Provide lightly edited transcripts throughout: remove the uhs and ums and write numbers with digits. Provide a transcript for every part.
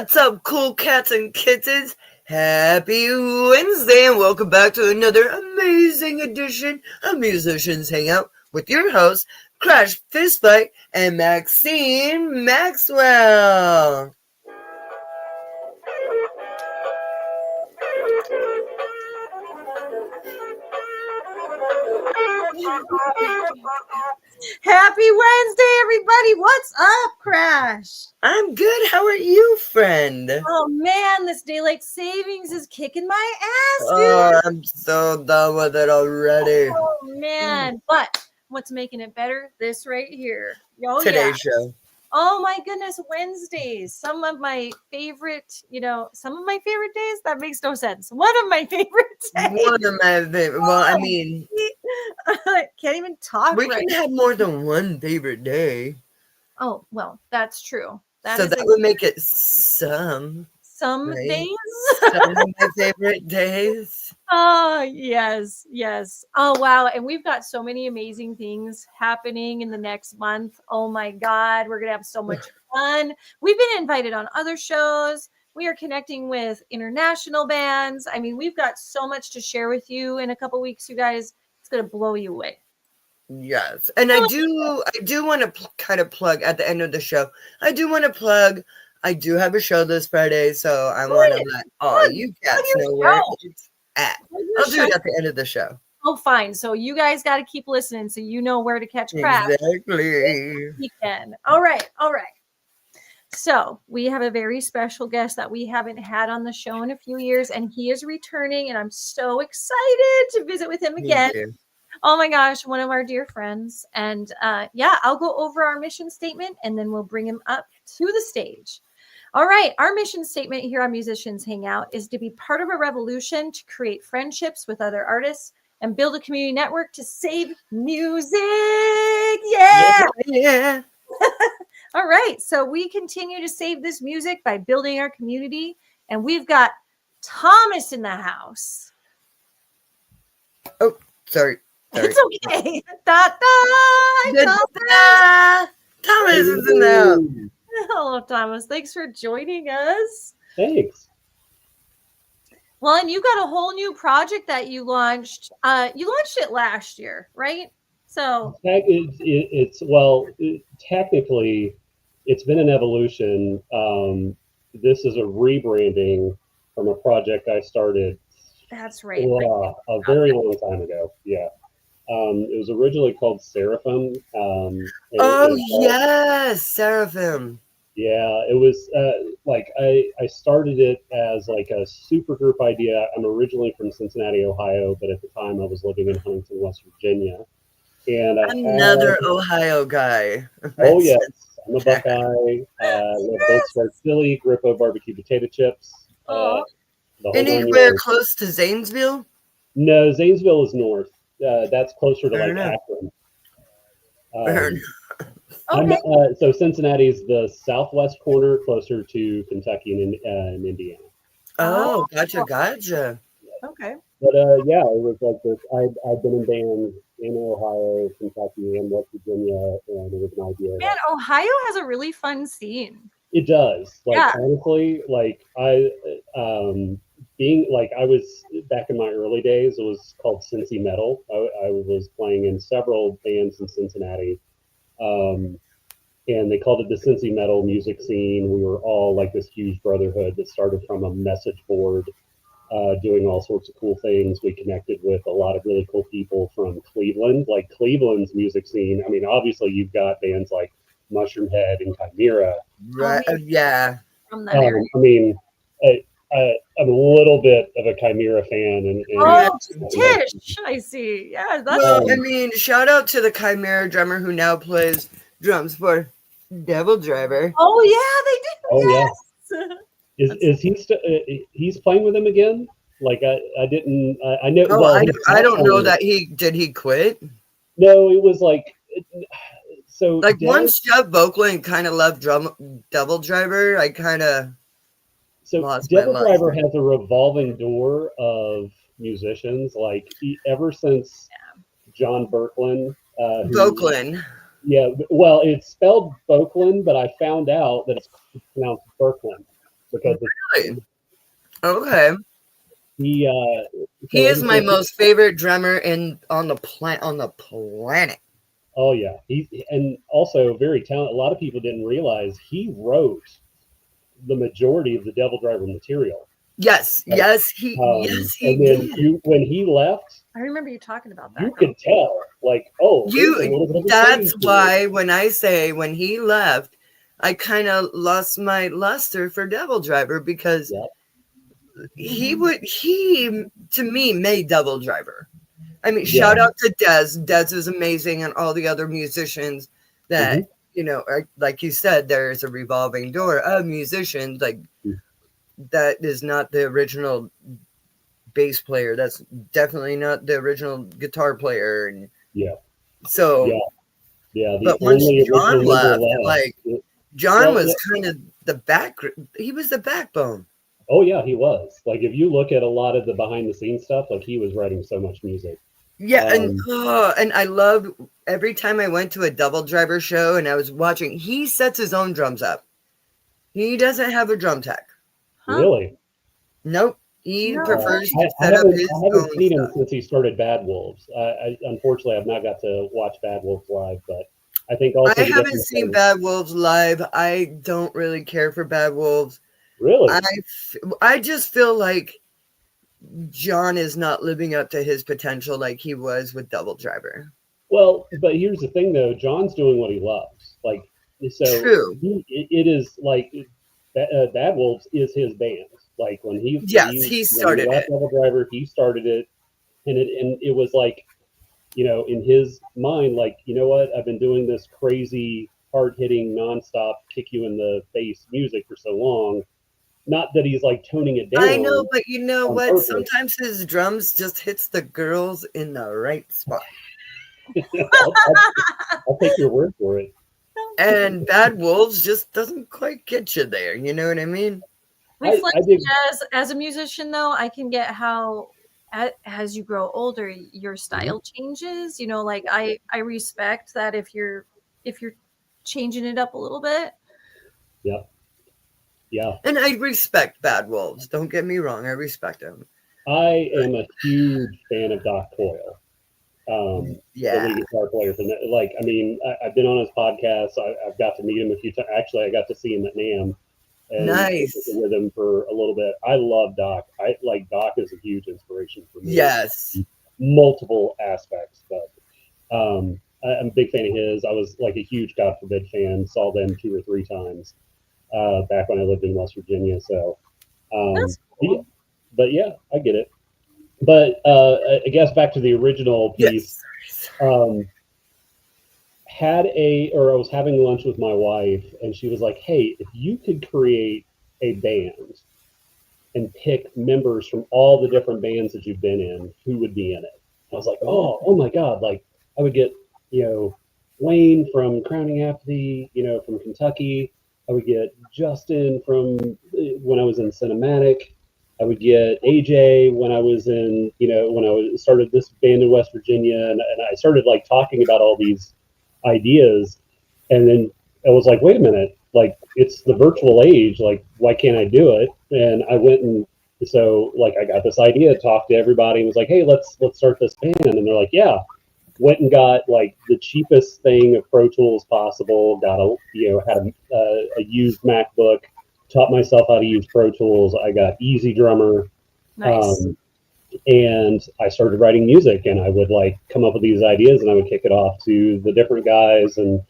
What's up, cool cats and kittens? Happy Wednesday and welcome back to another amazing edition of Musicians Hangout with your hosts, Crash Fistfight and Maxine Maxwell. Happy Wednesday, everybody. What's up, Crash? I'm good. How are you, friend? Oh, man, this daylight savings is kicking my ass, dude. Oh, I'm so done with it already. Oh, man. But what's making it better? This right here. Oh, Today's show. Oh, my goodness. Wednesdays. Some of my favorite days. That makes no sense. One of my favorite days. One of my favorite. Well, I mean, I can't even talk we right can have more than one favorite day. Oh, well, that's true. So that would make it some right? days. Some of my favorite days. Oh, yes. Oh, wow. And we've got so many amazing things happening in the next month. Oh, my God. We're going to have so much fun. We've been invited on other shows. We are connecting with international bands. I mean, we've got so much to share with you in a couple weeks, you guys. It's going to blow you away. Yes. And I do want to kind of plug at the end of the show. I do have a show this Friday, so I want to let all you cats know where it's at. I'll do it at the end of the show. Oh, fine. So you guys got to keep listening so you know where to catch Crash. Exactly. Weekend. All right. So we have a very special guest that we haven't had on the show in a few years, and he is returning, and I'm so excited to visit with him again. Oh my gosh, one of our dear friends. And I'll go over our mission statement and then we'll bring him up to the stage. All right, our mission statement here on Musicians Hangout is to be part of a revolution to create friendships with other artists and build a community network to save music. Yeah. All right, so we continue to save this music by building our community, and we've got Thomas in the house. Oh, sorry. It's okay. Thomas is in there. Hello, Thomas. Thanks for joining us. Thanks. Well, and you got a whole new project that you launched. You launched it last year, right? So technically, it's been an evolution. This is a rebranding from a project I started. That's right. A very long time ago. Yeah. It was originally called Seraphim. Yes, Seraphim. Yeah, it was I started it as like a super group idea. I'm originally from Cincinnati, Ohio, but at the time I was living in Huntington, West Virginia. And another Ohio guy. Oh yes, I'm a Buckeye. Love both Star Chili, Grippo barbecue potato chips. Anywhere close to Zanesville? No, Zanesville is north. That's closer to Akron. So Cincinnati is the southwest corner, closer to Kentucky and Indiana. Oh, gotcha. Okay. But it was like this. I'd been in bands in Ohio, Kentucky, and West Virginia, and it was an idea. Man, Ohio has a really fun scene. It does. Honestly, I was back in my early days. It was called Cincy Metal. I was playing in several bands in Cincinnati, and they called it the Cincy Metal music scene. We were all like this huge brotherhood that started from a message board, doing all sorts of cool things. We connected with a lot of really cool people from Cleveland, like Cleveland's music scene. I mean, obviously you've got bands like Mushroom Head and Chimera. Right. Yeah. From that area. I mean, I'm a little bit of a Chimera fan, Tish, I see. Yeah, that's. Shout out to the Chimera drummer who now plays drums for Devil Driver. Oh yeah, they did. Oh yes. Is he he's playing with him again? Like I didn't. I know. Oh, well, I don't know that he quit. No, it was like. So like once Jeff Vokeland kind of left Devil Driver, I kind of. So Devil Driver has a revolving door of musicians, ever since John Berkland. Vokeland. Yeah, well, it's spelled Vokeland, but I found out that it's pronounced Berkland. because Really? Okay. he He is my most favorite drummer on the planet. Oh yeah, and also very talented. A lot of people didn't realize he wrote the majority of the Devil Driver material. Yes, Like, yes, he and then did. when he left, I remember you talking about that. you could tell, like, oh, there's a little bit of a That's change to why it. when I say when he left, I kind of lost my luster for Devil Driver because Yep. he to me made Devil Driver. I mean, Yeah. shout out to Dez. Dez is amazing, and all the other musicians that like you said, there's a revolving door of musicians. Like that is not the original bass player. That's definitely not the original guitar player. And Yeah. so, The but once only John original member left, like John was kind of the back. He was the backbone. Oh yeah, he was. Like if you look at a lot of the behind the scenes stuff, like he was writing so much music. Yeah, and I loved every time I went to a Devil Driver show and I was watching. He sets his own drums up. He doesn't have a drum tech. Huh? Really? Nope. He prefers to set I up his haven't own seen him stuff. since he started Bad Wolves. I unfortunately have not got to watch Bad Wolves live, but I think also I haven't seen Bad Wolves live. I don't really care for Bad Wolves. Really? I just feel like John is not living up to his potential like he was with Devil Driver. Well, but here's the thing though, John's doing what he loves. Like, so true. It is like Bad Wolves is his band. Like when he started when he left Devil Driver, he started it, and it was like, you know, in his mind, like, you know what, I've been doing this crazy, hard hitting, nonstop, kick you in the face music for so long. Not that he's like toning it down. I know, but you know what? Purpose. Sometimes his drums just hits the girls in the right spot. I'll take your word for it. And Bad Wolves just doesn't quite get you there. You know what I mean? Reflecting as a musician, though, I can get how as you grow older, your style changes. You know, like I respect that if you're changing it up a little bit. Yeah. Yeah. And I respect Bad Wolves. Don't get me wrong. I respect them. I am a huge fan of Doc Toyle. The lead guitar player from that. Like, I mean, I've been on his podcast. I've got to meet him a few times. Actually, I got to see him at NAMM. And nice. With him for a little bit. I love Doc. Doc is a huge inspiration for me. Yes. Multiple aspects, but I'm a big fan of his. I was like a huge God Forbid fan. Saw them 2 or 3 times back when I lived in West Virginia. So, That's cool. yeah, but yeah, I get it. But I guess back to the original piece. Yes. I was having lunch with my wife, and she was like, "Hey, if you could create a band and pick members from all the different bands that you've been in, who would be in it?" I was like, "Oh my God!" Like I would get, Wayne from Crowning Apathy, from Kentucky. I would get Justin from when I was in Cinematic. I would get AJ when I was in, when I started this band in West Virginia, and I started like talking about all these ideas, and then I was like, wait a minute, like it's the virtual age, like why can't I do it? And I went and so like I got this idea, talked to everybody, and was like, hey, let's start this band, and they're like, yeah. Went and got like the cheapest thing of Pro Tools possible. Got had a used MacBook. Taught myself how to use Pro Tools. I got Easy Drummer. Nice. And I started writing music, and I would like come up with these ideas, and I would kick it off to the different guys, and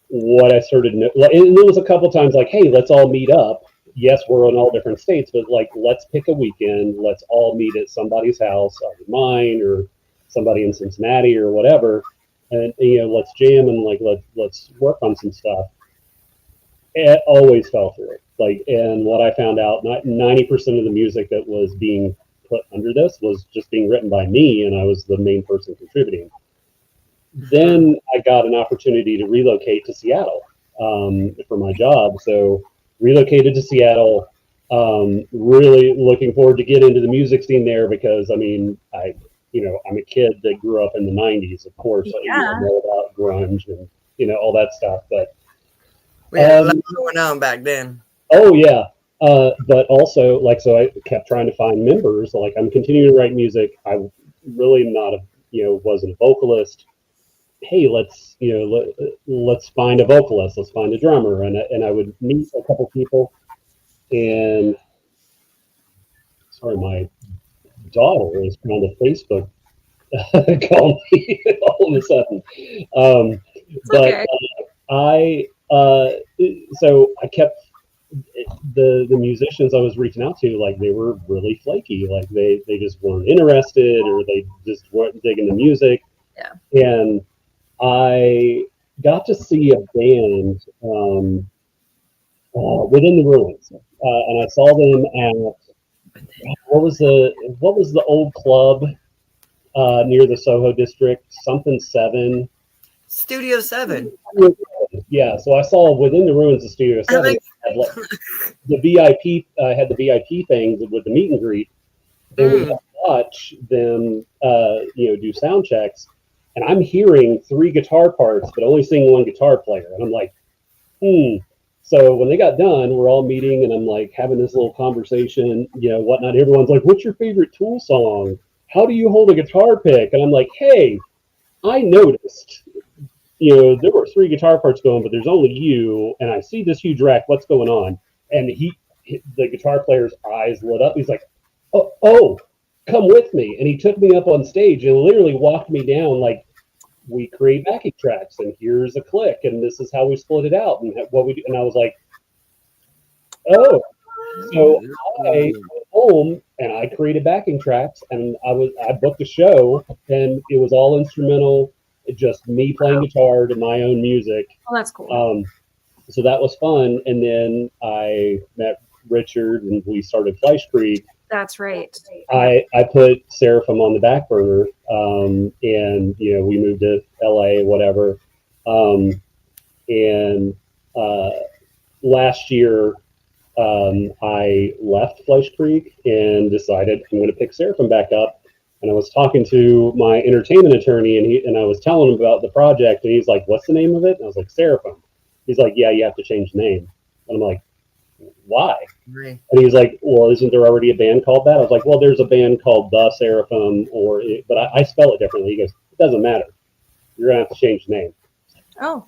what I started, and there was a couple times like, hey, let's all meet up. Yes, we're in all different states, but like, let's pick a weekend. Let's all meet at somebody's house, either mine or somebody in Cincinnati or whatever, and let's jam and like let's work on some stuff. It always fell through. Like, and what I found out, 90% of the music that was being put under this was just being written by me, and I was the main person contributing. Then I got an opportunity to relocate to Seattle for my job. So relocated to Seattle, really looking forward to get into the music scene there because, I mean, I'm a kid that grew up in the 90s, of course. Yeah. I know about grunge and, all that stuff. But We had a lot going on back then. Oh yeah. But also, like, so I kept trying to find members. Like, I'm continuing to write music. I really not a, wasn't a vocalist. Hey, let's find a vocalist. Let's find a drummer. And I would meet a couple people. And sorry, my daughter is trying to Facebook call me all of a sudden. But okay. So I kept the musicians I was reaching out to, like, they were really flaky. Like, they just weren't interested, or they just weren't digging the music. Yeah. And I got to see a band Within the Ruins, and I saw them at what was the old club near the Soho district, something 7. Studio 7. Yeah, so I saw Within the Ruins of Studio 7. The VIP had the VIP things with the meet and greet, and we got to watch them, do sound checks. And I'm hearing 3 guitar parts, but only seeing 1 guitar player. And I'm like, So when they got done, we're all meeting, and I'm like having this little conversation, whatnot. Everyone's like, "What's your favorite Tool song? How do you hold a guitar pick?" And I'm like, "Hey, I noticed, there were 3 guitar parts going, but there's only you, and I see this huge rack. What's going on?" And the guitar player's eyes lit up. He's like, "Oh, come with me." And he took me up on stage and literally walked me down, like, we create backing tracks, and here's a click, and this is how we split it out, and what we do. And I was like, "Oh." So I went home and I created backing tracks, and I booked a show, and it was all instrumental, just me playing guitar to my own music. Oh, that's cool. So that was fun. And then I met Richard, and we started Fleisch Creek. That's right. I put Seraphim on the back burner, and we moved to LA, whatever. And last year, I left Fleisch Creek and decided I'm going to pick Seraphim back up. And I was talking to my entertainment attorney, and I was telling him about the project, and he's like, "What's the name of it?" And I was like, "Seraphim." He's like, "Yeah, you have to change the name." And I'm like, "Why?" Right. And he's like, "Well, isn't there already a band called that?" I was like, "Well, there's a band called The Seraphim, but I spell it differently." He goes, "It doesn't matter. You're gonna have to change the name." Oh.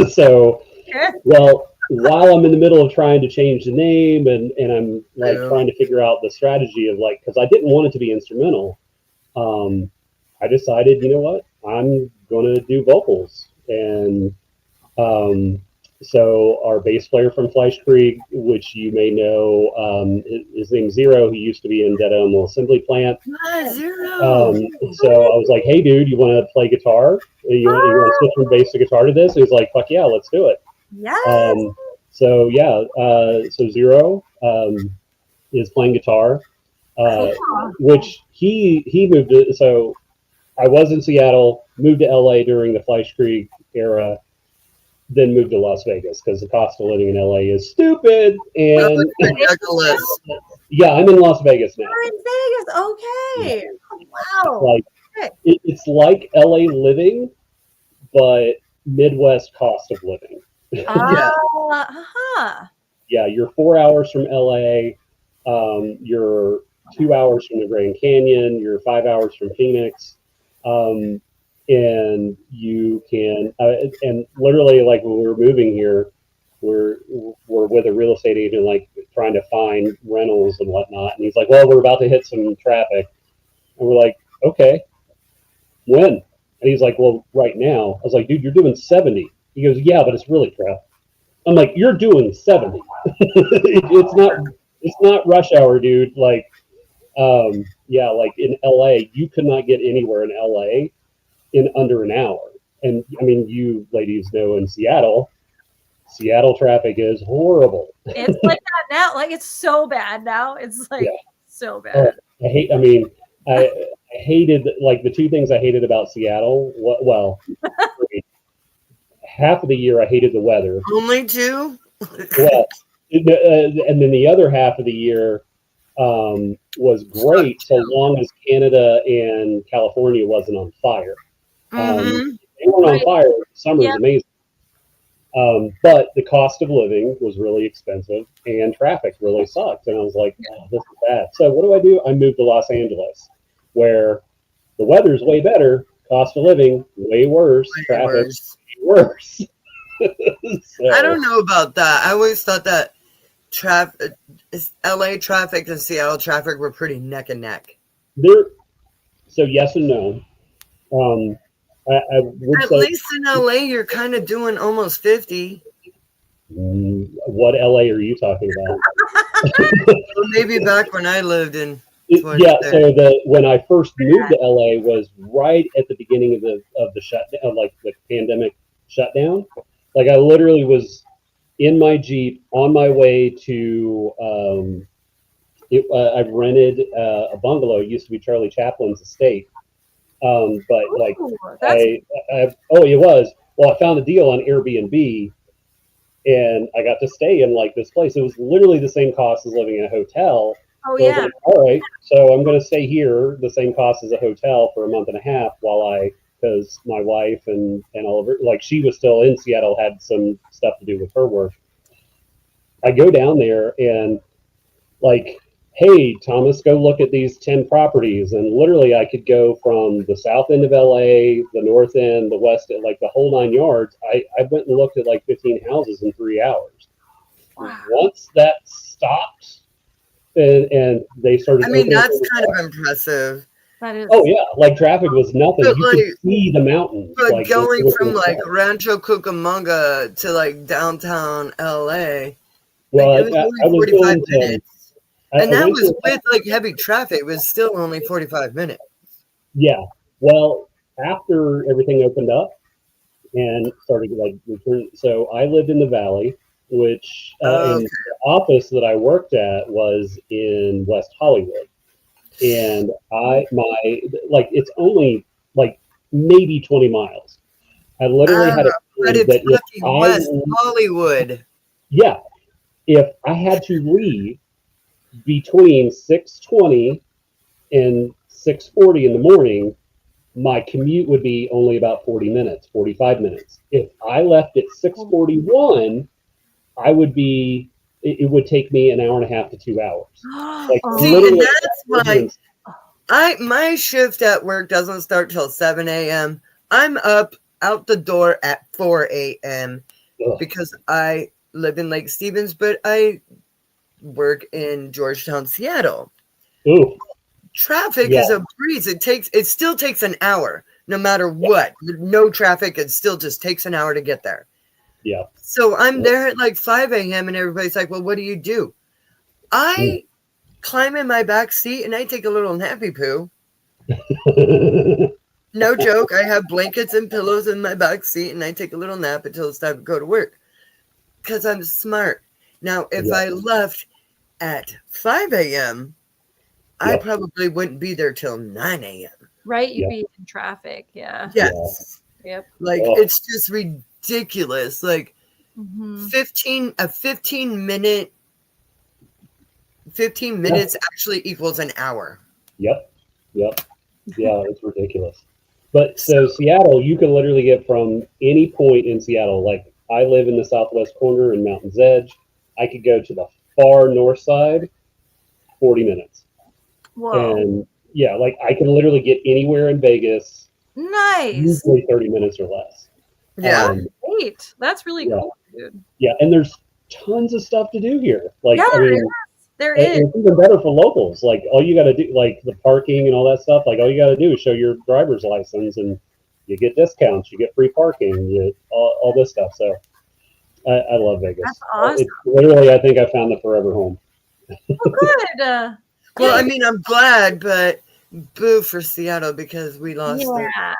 So, well, while I'm in the middle of trying to change the name, and I'm like trying to figure out the strategy of, like, because I didn't want it to be instrumental, I decided, you know what, I'm gonna do vocals. And so our bass player from Fleisch Creek, which you may know, his name's Zero. He used to be in Dead Animal Assembly Plant. Zero. So I was like, "Hey, dude, you want to play guitar? You want to switch from bass to guitar to this?" And he's like, "Fuck yeah, let's do it." Yes. So Zero is playing guitar, which he moved to. So I was in Seattle, moved to LA during the Fleisch Creek era, then moved to Las Vegas because the cost of living in LA is stupid. And yeah, I'm in Las Vegas now. You're in Vegas, okay. Wow. Like, it's like LA living, but Midwest cost of living. Yeah, you're 4 hours from LA. You're 2 hours from the Grand Canyon. You're 5 hours from Phoenix. And you can, and literally, like, when we were moving here, we're with a real estate agent, like, trying to find rentals and whatnot. And he's like, "Well, we're about to hit some traffic." And we're like, "Okay, when?" And he's like, "Well, right now." I was like, "Dude, you're doing 70. He goes, "Yeah, but it's really crap." I'm like, "You're doing 70. It's not rush hour, dude." Like, yeah, like in LA, you could not get anywhere in LA in under an hour. And I mean, you ladies know, in Seattle traffic is horrible. It's like that now. Like, it's so bad now. It's like so bad. I hated, like, the 2 things I hated about Seattle. Well, half of the year I hated the weather. Only 2? Well, and then the other half of the year was great, so long as Canada and California wasn't on fire. They weren't on fire. Summer is amazing. But the cost of living was really expensive and traffic really sucked. And I was like, oh, this is bad. So what do? I moved to Los Angeles, where the weather's way better, cost of living way worse, traffic way worse. So, I don't know about that. I always thought that LA traffic and Seattle traffic were pretty neck and neck. So yes and no. I would At least in LA, you're kind of doing almost 50. What LA are you talking about? Well, maybe back when I lived in. Yeah, so when I first moved to LA was right at the beginning of the shutdown, like the pandemic shutdown. Like I literally was in my Jeep on my way to. I rented a bungalow. It used to be Charlie Chaplin's estate. But like it was. Well, I found a deal on Airbnb, and I got to stay in like this place. It was literally the same cost as living in a hotel. Oh, so yeah. Like, all right, so I'm going to stay here, the same cost as a hotel for a month and a half because my wife and all of her, like she was still in Seattle, had some stuff to do with her work. I go down there and like, hey, Thomas, go look at these 10 properties. And literally I could go from the south end of LA, the north end, the west end, like the whole 9 yards. I went and looked at like 15 houses in 3 hours. Wow. Once that stopped, and they started. I mean, that's kind of impressive. That is. Oh yeah, like traffic was nothing. But you could see the mountains. But like, going from like Rancho Cucamonga to like downtown LA, well, it was only 45 minutes, and that was with like heavy traffic. It was still only 45 minutes. Yeah. Well, after everything opened up and started like return, so I lived in the Valley. Which and the office that I worked at was in West Hollywood, and it's only like maybe 20 miles. I literally had but it's fucking West Hollywood. Yeah, if I had to leave between 6:20 and 6:40 in the morning, my commute would be only about 45 minutes. If I left at 6:41. It would take me an hour and a half to 2 hours. Like, see, and that's my shift at work doesn't start till 7 a.m. I'm up out the door at 4 a.m. because I live in Lake Stevens, but I work in Georgetown, Seattle. Ooh. Traffic is a breeze. It still takes an hour, no matter what. No traffic, it still just takes an hour to get there. Yeah. So I'm there at like 5 a.m. and everybody's like, well, what do you do? I climb in my back seat and I take a little nappy poo. No joke. I have blankets and pillows in my back seat and I take a little nap until it's time to go to work. Because I'm smart. Now, if I left at 5 a.m., I probably wouldn't be there till 9 a.m. Right? You'd be in traffic. Yeah. Yes. Yep. Like, it's just ridiculous. Like, 15 minutes actually equals an hour. Yep. Yeah, it's ridiculous. But so Seattle, you can literally get from any point in Seattle. Like I live in the southwest corner in Mountain's Edge. I could go to the far north side, 40 minutes. Whoa. And yeah, like I can literally get anywhere in Vegas. Nice. Usually 30 minutes or less. Yeah. Great. That's really cool, dude. Yeah, and there's tons of stuff to do here. Like there is. It's even better for locals. Like all you got to do, like the parking and all that stuff. Like all you got to do is show your driver's license, and you get discounts. You get free parking. You get all this stuff. So I love Vegas. That's awesome. It's literally, I think I found the forever home. Well, good. Well, I mean, I'm glad, but boo for Seattle because we lost a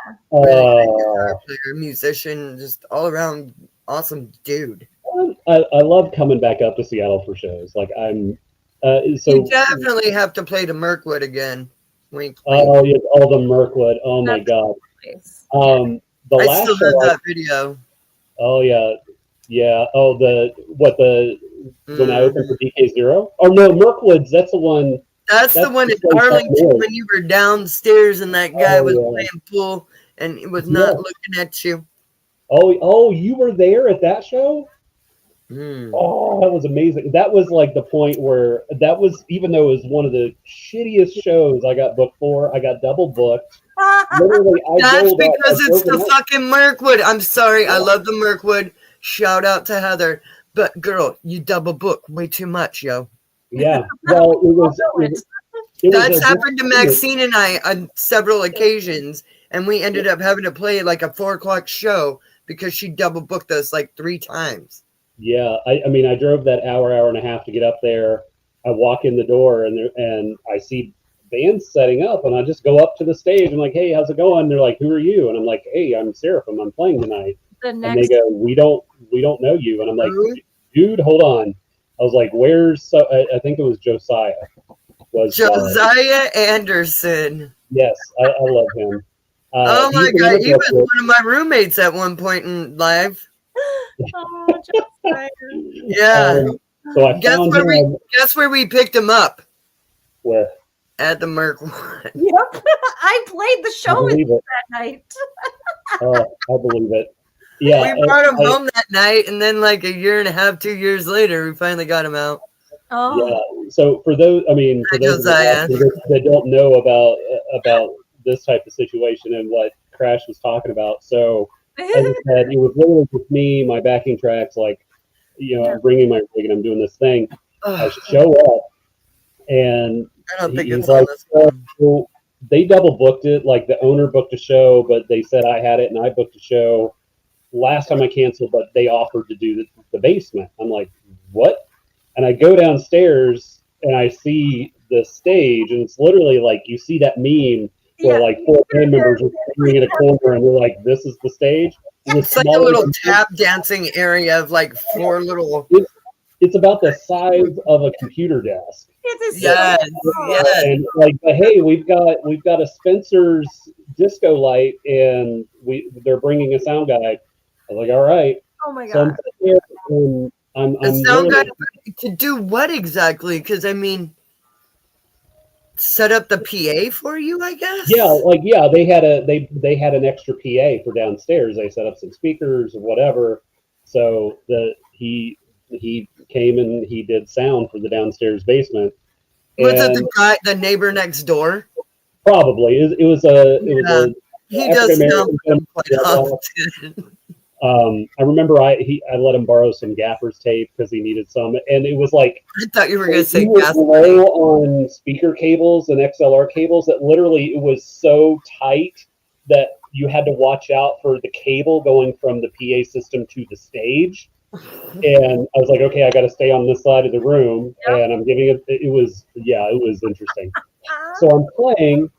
musician, just all around awesome dude. I love coming back up to Seattle for shows. Like I'm. So you definitely have to play to Mirkwood again. Wink, wink. Oh yeah, all the Mirkwood. Oh my god. Nice. The I last still show have that video. Oh yeah. Oh when I opened for DK0. Oh no, Mirkwood's. That's the one. That's the one in Arlington when you were downstairs and that guy was playing pool and he was not looking at you. Oh, you were there at that show? Mm. Oh, that was amazing. That was like the point where that was, even though it was one of the shittiest shows I got booked for, I got double booked. Literally, That's because it's the fucking Mirkwood. I'm sorry. I love the Mirkwood. Shout out to Heather. But girl, you double book way too much, yo. Yeah. Well, That's happened to Maxine and I on several occasions, and we ended up having to play like a 4:00 show because she double booked us like 3 times. Yeah, I mean, I drove that hour and a half to get up there. I walk in the door and I see bands setting up, and I just go up to the stage. I'm like, "Hey, how's it going?" And they're like, "Who are you?" And I'm like, "Hey, I'm Seraphim. I'm playing tonight." And they go, "We don't know you." And I'm like, "Dude, hold on." I was like, "Where's?" I think it was Josiah. Josiah Anderson. Yes, I love him. Oh my God, he was one of my roommates at one point in life. Oh, Josiah. Yeah. So I found him. Guess where we picked him up? Where? At the Mirkwood. Yep. I played the show that night. Oh, I believe it. Yeah. We brought him home that night, and then like a year and a half, 2 years later, we finally got him out. Oh. Yeah. So for those that don't know about this type of situation and what Crash was talking about, so as I said, it was literally just me, my backing tracks, like, I'm bringing my rig and I'm doing this thing. I show up, and I don't think it's like, so they double booked it. Like the owner booked a show, but they said I had it, and I booked a show last time I canceled, but they offered to do the basement. I'm like, what? And I go downstairs and I see the stage, and it's literally like you see that meme where like 4 band members are standing in a corner, and they're like, "This is the stage." It's like a little tap dancing area of like 4 little. It's about the size of a computer desk. Yes. And like, hey, we've got a Spencer's disco light, and they're bringing a sound guy. I was like, all right. Oh my God. So I'm sitting there, and I'm sound guy to do what exactly? Because I mean, set up the PA for you, I guess. Yeah, they had an extra PA for downstairs. They set up some speakers or whatever. So he came and he did sound for the downstairs basement. Was it the neighbor next door? Probably. It was a he does sound quite often. I remember I let him borrow some Gaffer's tape because he needed some, and it was like, I thought you were going to say gas low on speaker cables and XLR cables that literally it was so tight that you had to watch out for the cable going from the PA system to the stage. And I was like, okay, I got to stay on this side of the room, and I'm giving it. It was interesting. So I'm playing,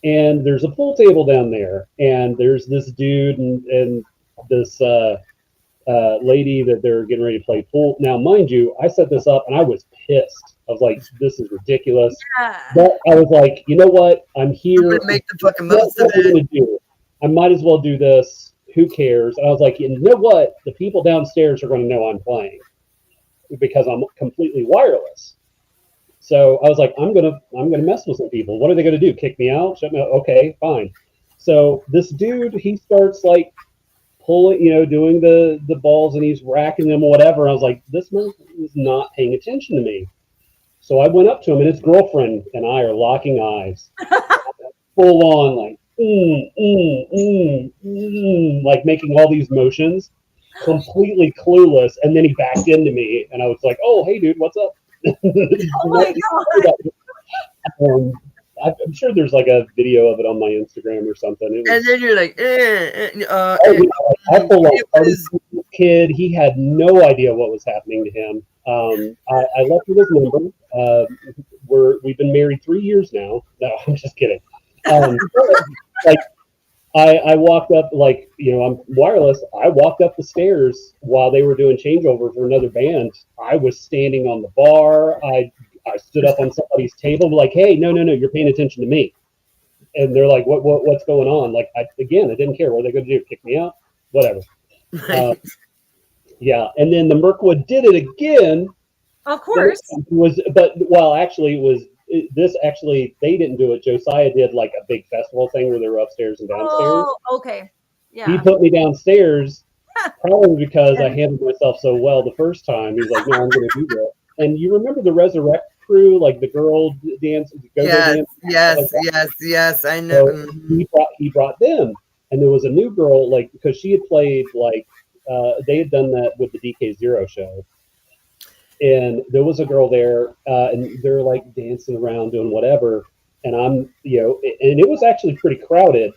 and there's a pool table down there, and there's this dude and this lady that they're getting ready to play pool. Now, mind you, I set this up and I was pissed. I was like, this is ridiculous. Yeah. But I was like, you know what? I'm here. I'm gonna make the fucking most of it. I might as well do this. Who cares? And I was like, you know what? The people downstairs are going to know I'm playing because I'm completely wireless. So I was like, I'm gonna mess with some people. What are they going to do? Kick me out? Shut me out? Okay, fine. So this dude, he starts like pulling, doing the balls, and he's racking them or whatever. I was like, this man is not paying attention to me. So I went up to him, and his girlfriend and I are locking eyes, full on like, like making all these motions, completely clueless. And then he backed into me, and I was like, oh, hey, dude, what's up? Oh my God. I'm sure there's like a video of it on my Instagram or something. And then you're like, this kid, he had no idea what was happening to him. I left with his number. We've been married 3 years now. No, I'm just kidding. Like I walked up, like, I'm wireless. I walked up the stairs while they were doing changeover for another band. I was standing on the bar. I stood up on somebody's table, like, hey, no, you're paying attention to me. And they're like, what's going on? Like, I didn't care. What are they going to do? Kick me out? Whatever. Yeah. And then the Mirkwood did it again. Of course. They didn't do it. Josiah did like a big festival thing where they were upstairs and downstairs. Oh, okay. Yeah. He put me downstairs, Probably because I handled myself so well the first time. He's like, no, I'm going to do that. And you remember the Resurrect crew, like the girl dance, go-go Yes, dance? yes, Like that? yes, yes. I know. So he brought them. And there was a new girl, like, because she had played, like, they had done that with the DK0 show. And there was a girl there, and they're like dancing around doing whatever. And I'm, and it was actually pretty crowded.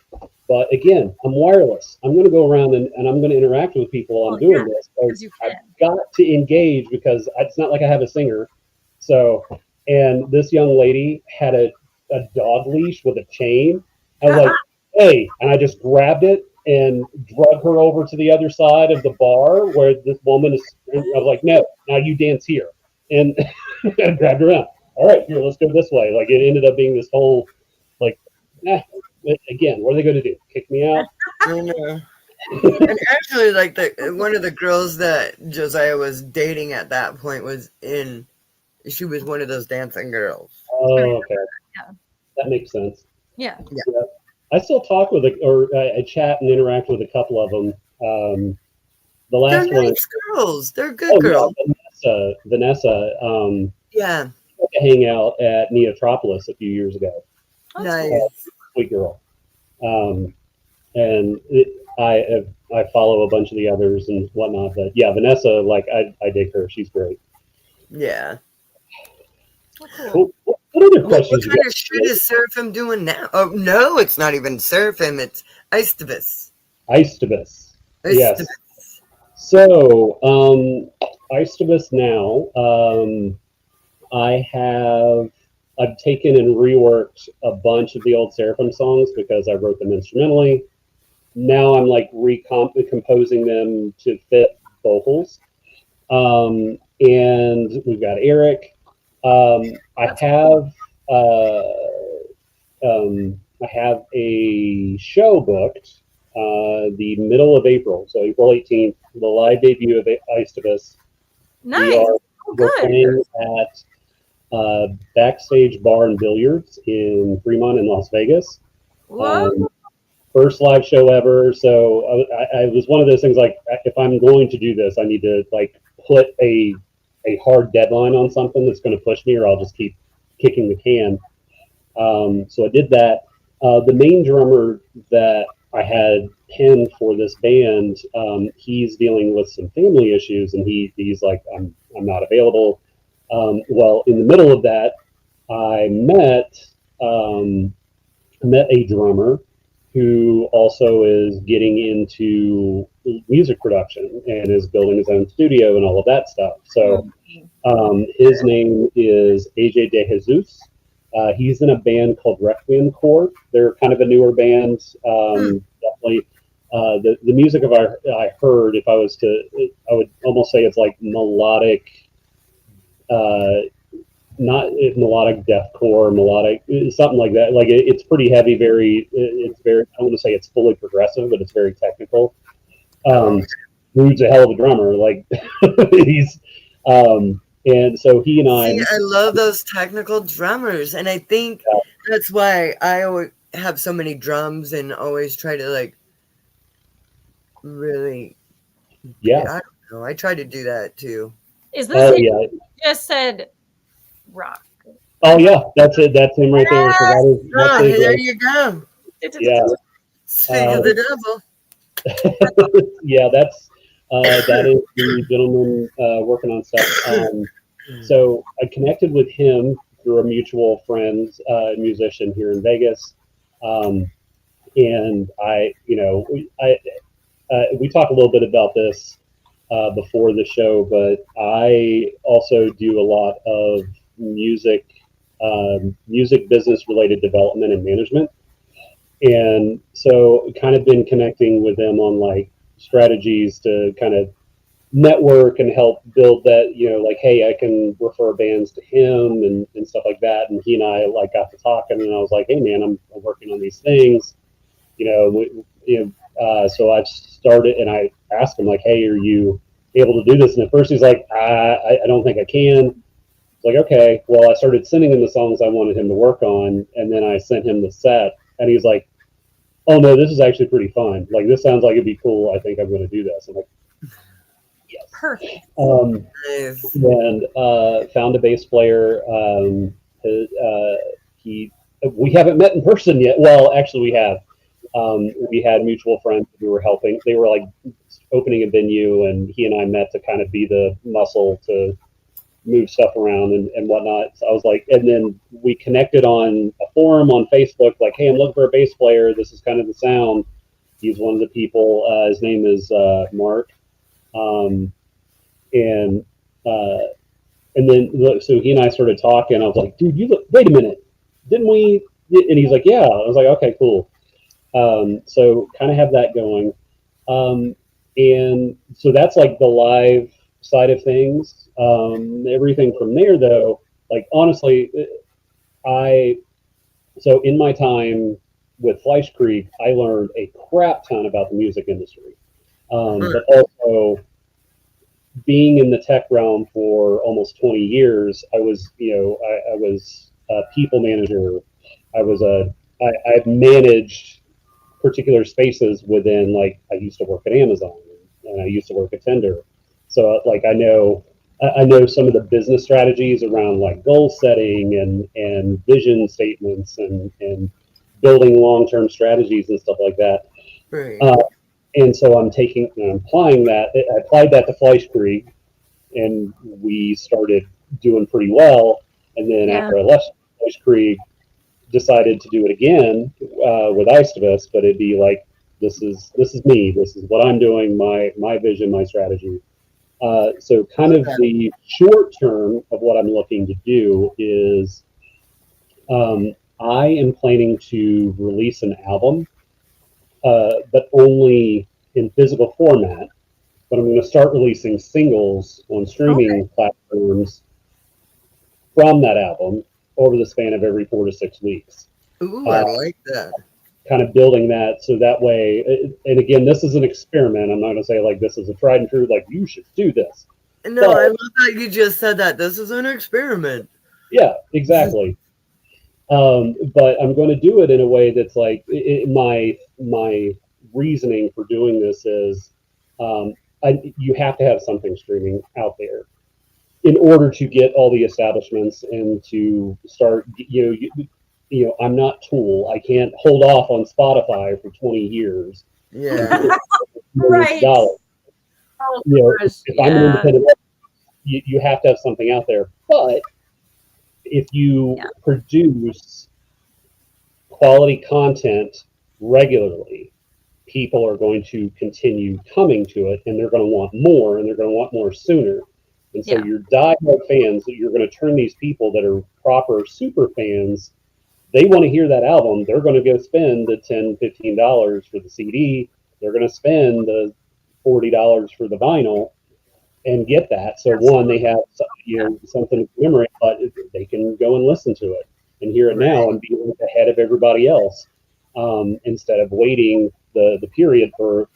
But again, I'm wireless. I'm going to go around and I'm going to interact with people while I'm doing this. So I've got to engage because it's not like I have a singer. So, and this young lady had a dog leash with a chain. I was like, hey, and I just grabbed it and drug her over to the other side of the bar where this woman is. I was like, no, now you dance here. And I grabbed her out. All right, here, let's go this way. Like it ended up being this whole, like, again, what are they going to do? Kick me out? I know. And actually, like one of the girls that Josiah was dating at that point she was one of those dancing girls. Oh, okay. Yeah. That makes sense. Yeah. I still talk with I chat and interact with a couple of them. The last They're one, nice girls. They're good girls. Yeah, Vanessa. Yeah. To hang out at Neotropolis a few years ago. Nice. Sweet girl. And I follow a bunch of the others and whatnot. But yeah, Vanessa, like I dig her. She's great. Yeah. Cool. What other questions? What kind of shit is Seraphim doing now? Oh no, it's not even Seraphim. It's EISTIBVS. EISTIBVS. Yes. So EISTIBVS now. I've taken and reworked a bunch of the old Seraphim songs because I wrote them instrumentally. Now I'm like recomposing them to fit vocals. And we've got Eric. I have a show booked the middle of April, so April 18th, the live debut of EISTIBVS. Nice. We're playing at Backstage Bar and Billiards in Fremont in Las Vegas. First live show ever. So I was one of those things like, if I'm going to do this, I need to like put a hard deadline on something that's going to push me, or I'll just keep kicking the can. So I did that. The main drummer that I had pinned for this band, he's dealing with some family issues, and he's like, I'm not available. Well, in the middle of that, I met a drummer who also is getting into music production and is building his own studio and all of that stuff. So his name is AJ De Jesus. He's in a band called Requiem Corps. They're kind of a newer band. Definitely, the music I heard, if I was to, I would almost say it's like melodic, not melodic deathcore, melodic something like that. Like it's pretty heavy, it's very. I want to say it's fully progressive, but it's very technical. Rude's a hell of a drummer. Like he's. And so he and I. See, I love those technical drummers, and I think that's why I always have so many drums and always try to like really. Yeah. I don't know. I try to do that too. Is this you just said rock? Oh yeah, that's it. That's him right there. So there you go. Yeah. Speak of the devil. Yeah, that is the gentleman working on stuff. So I connected with him through a mutual friend, musician here in Vegas, and we talked a little bit about this before the show, but I also do a lot of music business related development and management, and so kind of been connecting with them on like strategies to kind of network and help build that, like, hey, I can refer bands to him and stuff like that. And he and I like got to talking, and I was like, hey man, I'm working on these things, so I started, and I asked him like, hey, are you able to do this? And at first he's like, I don't think I can. It's like, okay, well, I started sending him the songs I wanted him to work on, and then I sent him the set, and he's like, oh no, this is actually pretty fun. Like, this sounds like it'd be cool. I think I'm going to do this. I'm like, yes. Perfect. Nice. And found a bass player. We haven't met in person yet. Well, actually, we have. We had mutual friends who were helping. They were like opening a venue, and he and I met to kind of be the muscle to move stuff around and whatnot. So I was like, and then we connected on a forum on Facebook, like, hey, I'm looking for a bass player. This is kind of the sound. He's one of the people. His name is Mark. And then so he and I started talking. I was like, dude, you look, wait a minute, didn't we? And he's like, yeah. I was like, okay, cool. So kind of have that going. And so that's like the live side of things. Everything from there, though, like, honestly, so in my time with Fleisch Creek, I learned a crap ton about the music industry. But also, being in the tech realm for almost 20 years, I was, I was a people manager. I've managed particular spaces within, like, I used to work at Amazon and I used to work at Tinder. So like, I know some of the business strategies around like goal setting and vision statements and building long-term strategies and stuff like that. Right. And so I'm applying that. I applied that to Fleisch Creek, and we started doing pretty well. And then after I left Fleisch Creek, decided to do it again with EISTIBVS, but it'd be like, this is me. This is what I'm doing. My vision, my strategy. So kind of the short term of what I'm looking to do is, I am planning to release an album, but only in physical format. But I'm going to start releasing singles on streaming platforms from that album over the span of every 4 to 6 weeks. Ooh, I like that. Kind of building that so that way, and again, this is an experiment. I'm not going to say like this is a tried and true, like you should do this. No, I love that you just said that. This is an experiment. Yeah, exactly. But I'm going to do it in a way that's like, my reasoning for doing this is, you have to have something streaming out there in order to get all the establishments and to start, I'm not Tool. I can't hold off on Spotify for 20 years. Yeah. Right. If I'm an independent, you have to have something out there. But if you produce quality content regularly, people are going to continue coming to it, and they're going to want more, and they're going to want more sooner. And so your diehard fans, you're going to turn these people that are proper super fans, they want to hear that album. They're going to go spend the $10, $15 for the CD. They're going to spend the $40 for the vinyl and get that. So one, they have something to commemorate, but they can go and listen to it and hear it now and be ahead of everybody else, instead of waiting the period for,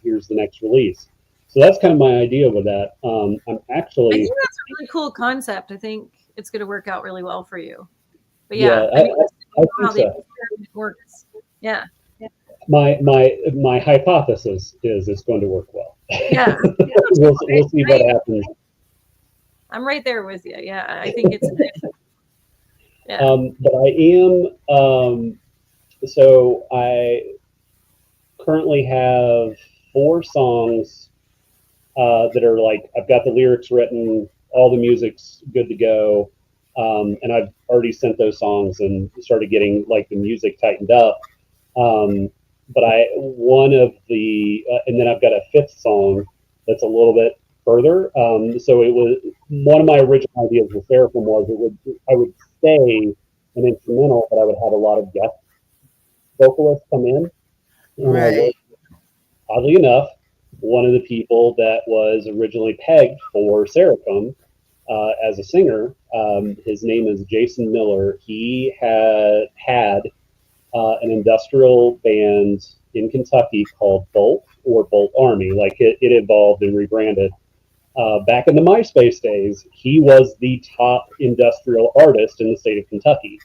here's the next release. So that's kind of my idea with that. I think that's a really cool concept. I think it's going to work out really well for you. But I think so. Works. Yeah. My hypothesis is it's going to work well. Yeah. We'll see what happens. I'm right there with you. Yeah, I think it's. Yeah. But I am. So I currently have 4 songs that are like, I've got the lyrics written, all the music's good to go, and I've already sent those songs and started getting like the music tightened up. But one of the, and then I've got a 5th song that's a little bit further. So it was one of my original ideas with Seraphim was I would stay an instrumental, but I would have a lot of guest vocalists come in. Right. Oddly enough, one of the people that was originally pegged for Seraphim as a singer, his name is Jason Miller. He had an industrial band in Kentucky called Bolt or Bolt Army. Like it evolved and rebranded. Back in the MySpace days, he was the top industrial artist in the state of Kentucky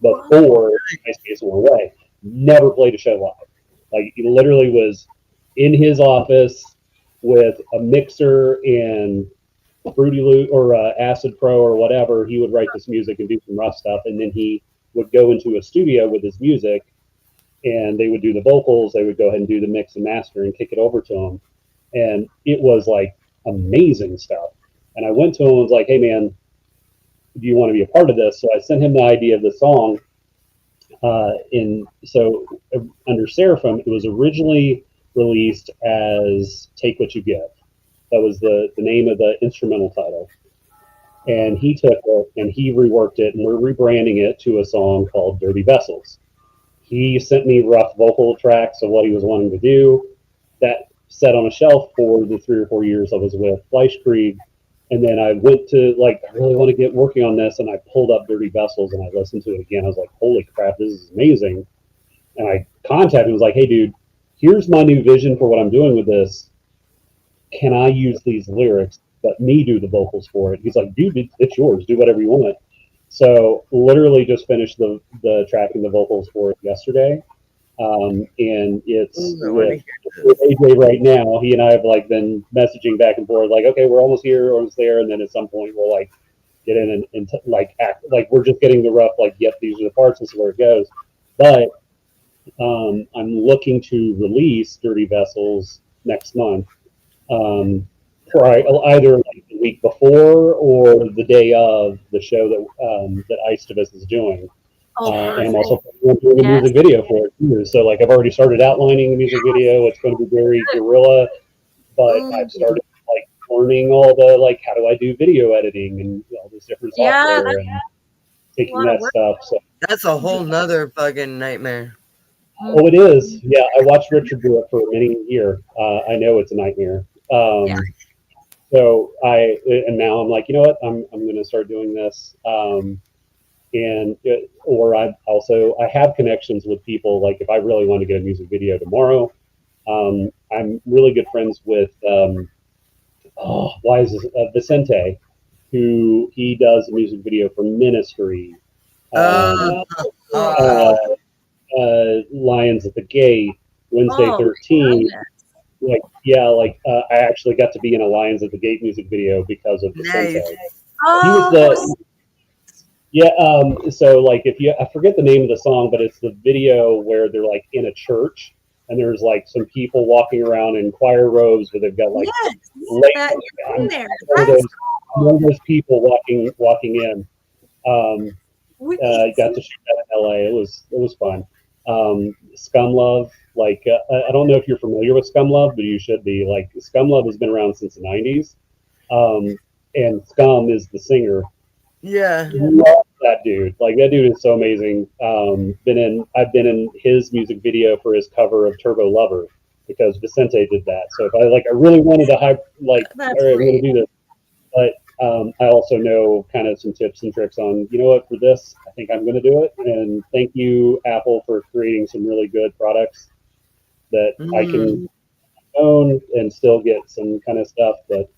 before MySpace went away. Never played a show live. Like he literally was in his office with a mixer and Fruity Loop or Acid Pro or whatever. He would write this music and do some rough stuff, and then he would go into a studio with his music, and they would do the vocals. They would go ahead and do the mix and master and kick it over to him, and it was like amazing stuff. And I went to him and was like, "Hey man, do you want to be a part of this?" So I sent him the idea of the song. Under Seraphim, it was originally released as "Take What You Give." That was the name of the instrumental title. And he took it and he reworked it, and we're rebranding it to a song called Dirty Vessels. He sent me rough vocal tracks of what he was wanting to do. That sat on a shelf for the 3 or 4 years I was with Fleischkrieg. And then I went to, like, I really want to get working on this. And I pulled up Dirty Vessels and I listened to it again. I was like, holy crap, this is amazing. And I contacted him, was like, hey, dude, here's my new vision for what I'm doing with this. Can I use these lyrics, but me do the vocals for it? He's like, dude, it's yours. Do whatever you want. So literally just finished the tracking the vocals for it yesterday. And it's with AJ right now. He and I have like been messaging back and forth, like, okay, we're almost here, almost there. And then at some point we'll like get in and like act like we're just getting the rough, like, yep, these are the parts, this is where it goes. But I'm looking to release Dirty Vessels next month. Either like the week before or the day of the show that EISTIBVS is doing. And I'm also doing a music video for it too. So like I've already started outlining the music video. It's going to be very guerrilla, but I've started like learning all the, like, how do I do video editing and all this different software and taking that stuff. So that's a whole nother fucking nightmare. Oh, it is. Yeah, I watched Richard do it for many years. I know it's a nightmare. So now I'm like, you know what? I'm going to start doing this. I have connections with people. Like if I really want to get a music video tomorrow, I'm really good friends with Vicente, who he does a music video for Ministry. Lions at the Gate, Wednesday 13th. I actually got to be in a Lions at the Gate music video because of Vicente. So like I forget the name of the song, but it's the video where they're like in a church and there's like some people walking around in choir robes, but they've got like one of those people walking in. Got to shoot that in LA. It was fun. Scum Love, like I don't know if you're familiar with Scum Love, but you should be. Like Scum Love has been around since the 90s, and Scum is the singer. Yeah, love that dude. Like that dude is so amazing. I've been in his music video for his cover of Turbo Lover because Vicente did that. So if I really wanted to all right, I'm going to do this, but I also know kind of some tips and tricks on, you know what, for this, I think I'm going to do it. And thank you, Apple, for creating some really good products that I can own and still get some kind of stuff. But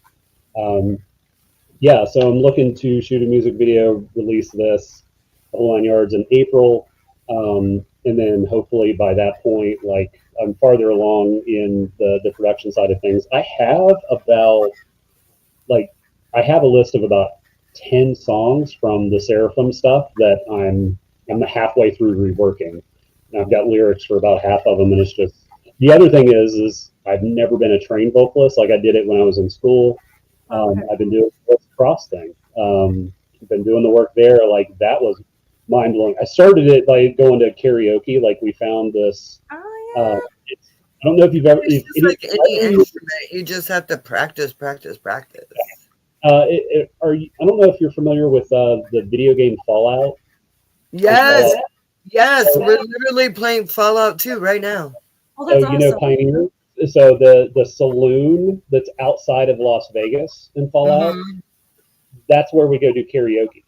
so I'm looking to shoot a music video, release this, the whole 9 yards in April. And then hopefully by that point, like I'm farther along in the production side of things. I have a list of about 10 songs from the Seraphim stuff that I'm halfway through reworking. And I've got lyrics for about half of them, and it's just the other thing is I've never been a trained vocalist. Like I did it when I was in school. I've been doing this cross thing. I've been doing the work there. Like that was mind blowing. I started it by going to karaoke. Like we found this. I don't know if you've ever. It's like any instrument, you just have to practice. I don't know if you're familiar with the video game Fallout. Yes, we're literally playing Fallout 2 right now. Oh, that's awesome. You know Pioneer? So the saloon that's outside of Las Vegas in Fallout, that's where we go do karaoke.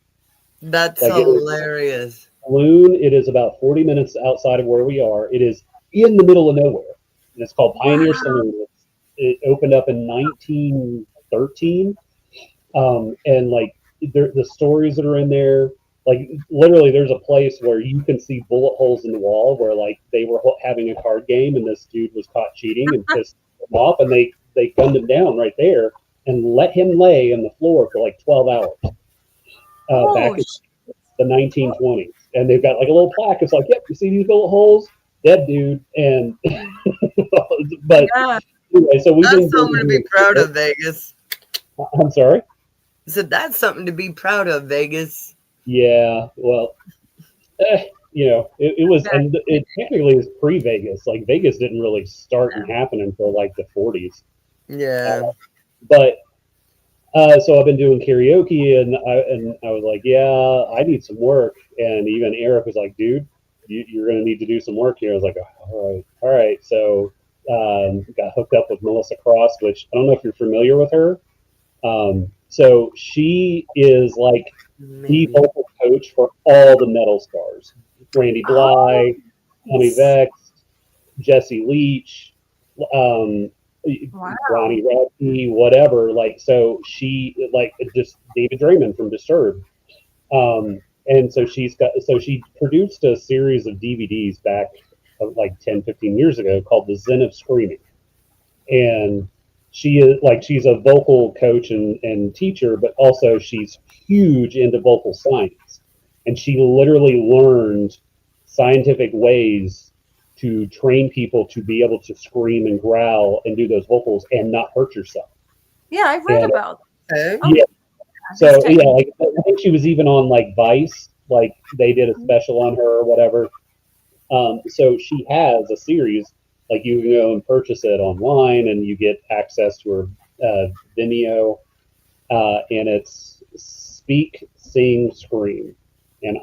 That's hilarious. Saloon, it is about 40 minutes outside of where we are. It is in the middle of nowhere. And it's called Pioneer Saloon. It opened up in 1913. And like the stories that are in there, like literally there's a place where you can see bullet holes in the wall where like they were having a card game and this dude was caught cheating and pissed him off, and they gunned him down right there and let him lay on the floor for like 12 hours back in the 1920s. And they've got like a little plaque. It's like, yep, you see these bullet holes? Dead dude. And but anyway, so we've That's something to be proud of, Vegas. I'm sorry? I said that's something to be proud of, Vegas. Yeah, well, you know, it was, and it technically is pre-Vegas. Like Vegas didn't really start and happen until like the 40s. Yeah. But so I've been doing karaoke, and I was like, yeah, I need some work. And even Eric was like, dude, you're going to need to do some work here. I was like, all right. So got hooked up with Melissa Cross, which I don't know if you're familiar with her. So she is like the vocal coach for all the metal stars: Randy Bly, Tommy Vex, Jesse Leach, Ronnie Radke, whatever. Like, so she like just David Draymond from Disturbed. And so she produced a series of DVDs back like 10, 15 years ago called The Zen of Screaming. And she's a vocal coach and teacher, but also she's huge into vocal science. And she literally learned scientific ways to train people to be able to scream and growl and do those vocals and not hurt yourself. Yeah, I've read about that. Yeah. So yeah, like I think she was even on like Vice, like they did a special on her or whatever. So she has a series, like you can go and purchase it online and you get access to her Vimeo, and it's Speak, Sing, Scream. And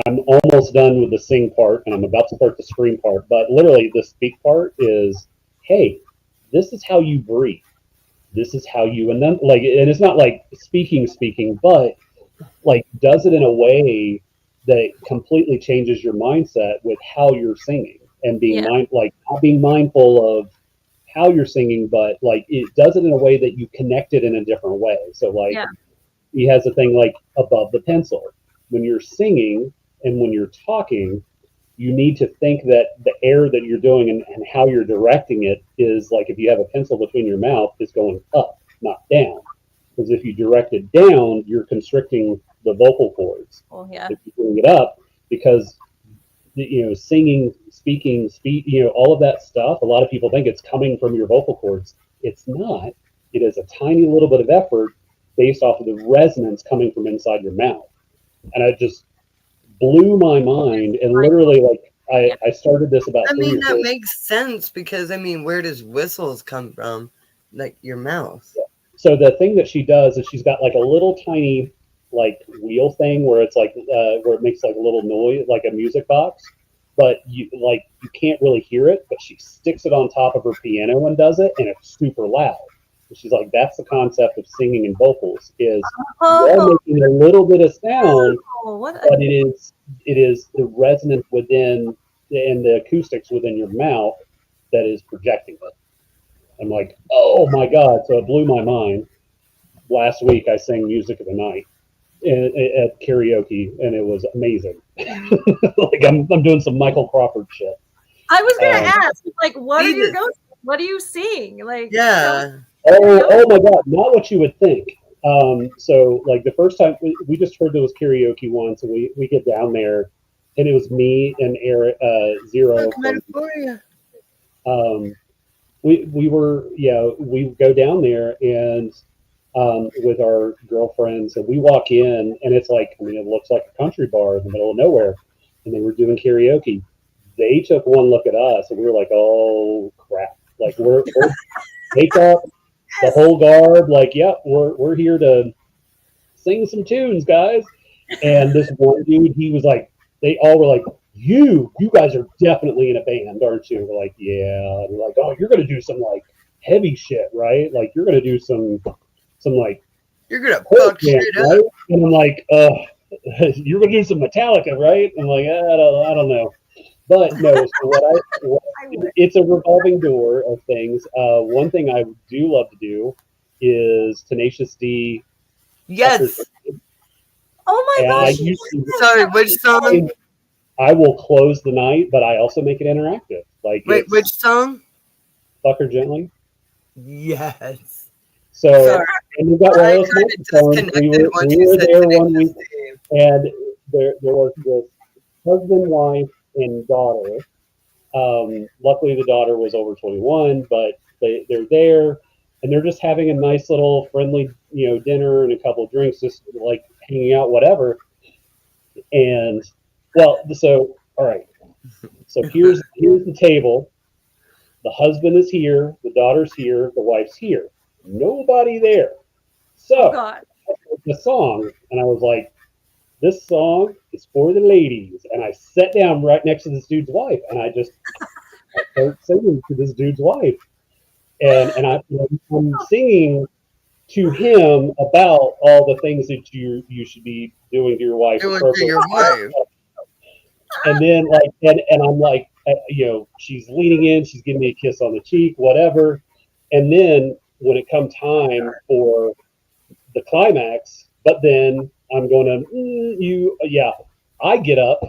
I'm almost done with the sing part, and I'm about to start the scream part. But literally, the speak part is, hey, this is how you breathe. This is how you, and then like, and it's not like speaking, but like does it in a way that completely changes your mindset with how you're singing and being like not being mindful of how you're singing, but like it does it in a way that you connect it in a different way. So like he has a thing like above the pencil. When you're singing and when you're talking, you need to think that the air that you're doing and how you're directing it is like if you have a pencil between your mouth, it's going up, not down. Because if you direct it down, you're constricting the vocal cords. Oh, yeah. If you bring it up, because singing, speaking, all of that stuff, a lot of people think it's coming from your vocal cords. It's not. It is a tiny little bit of effort based off of the resonance coming from inside your mouth. And it just blew my mind. And literally, like, I started this about 3 years ago. That makes sense because, where does whistles come from? Like your mouth. Yeah. So the thing that she does is she's got like a little tiny like wheel thing where it's like where it makes like a little noise, like a music box, but you can't really hear it, but she sticks it on top of her piano and does it, and it's super loud. And she's like, that's the concept of singing and vocals is you're making a little bit of sound, but it is the resonance within and the acoustics within your mouth that is projecting it. I'm like, oh my God. So it blew my mind. Last week I sang Music of the Night at karaoke, and it was amazing. Like I'm doing some Michael Crawford shit. I was going to ask, like, what are your go-to? What do you sing? Like, oh my God, not what you would think. So like the first time we just heard those karaoke once, and we get down there, and it was me and Eric Zero. We go down there and with our girlfriends, and we walk in, and it's like, it looks like a country bar in the middle of nowhere, and they were doing karaoke. They took one look at us, and we were like, oh crap, like we're makeup, the whole garb, like, we're here to sing some tunes, guys. And this one dude, he was like, they all were like, you guys are definitely in a band, aren't you? We're like, yeah. And we're like, oh, you're gonna do some like heavy shit, right? Like you're gonna do some like you're gonna fuck shit right? up. And I'm like, you're gonna do some Metallica, right? And I'm like, I don't know. But no, so it's a revolving door of things. One thing I do love to do is Tenacious D. Yes. Oh my And gosh! Sorry, which song? I will close the night, but I also make it interactive. Like, Wait, it's which song? Fuck Her Gently. Yes. So, Sorry, and we've got I wireless kind of microphones. disconnected once We you were said there Tenacious one week, D. and there was this husband, wife, and daughter. Luckily, the daughter was over 21, but they're there, and they're just having a nice little friendly, dinner and a couple of drinks, just like hanging out, whatever. And well, so all right, so here's the table. The husband is here, the daughter's here, the wife's here. Nobody there. Oh So God! the song, and I was like, this song is for the ladies. And I sat down right next to this dude's wife, and I start singing to this dude's wife. And I'm singing to him about all the things that you should be doing to your wife It would be appropriately. your wife. And then and I'm like, she's leaning in, she's giving me a kiss on the cheek, whatever. And then when it comes time for the climax, but then I'm going to, I get up,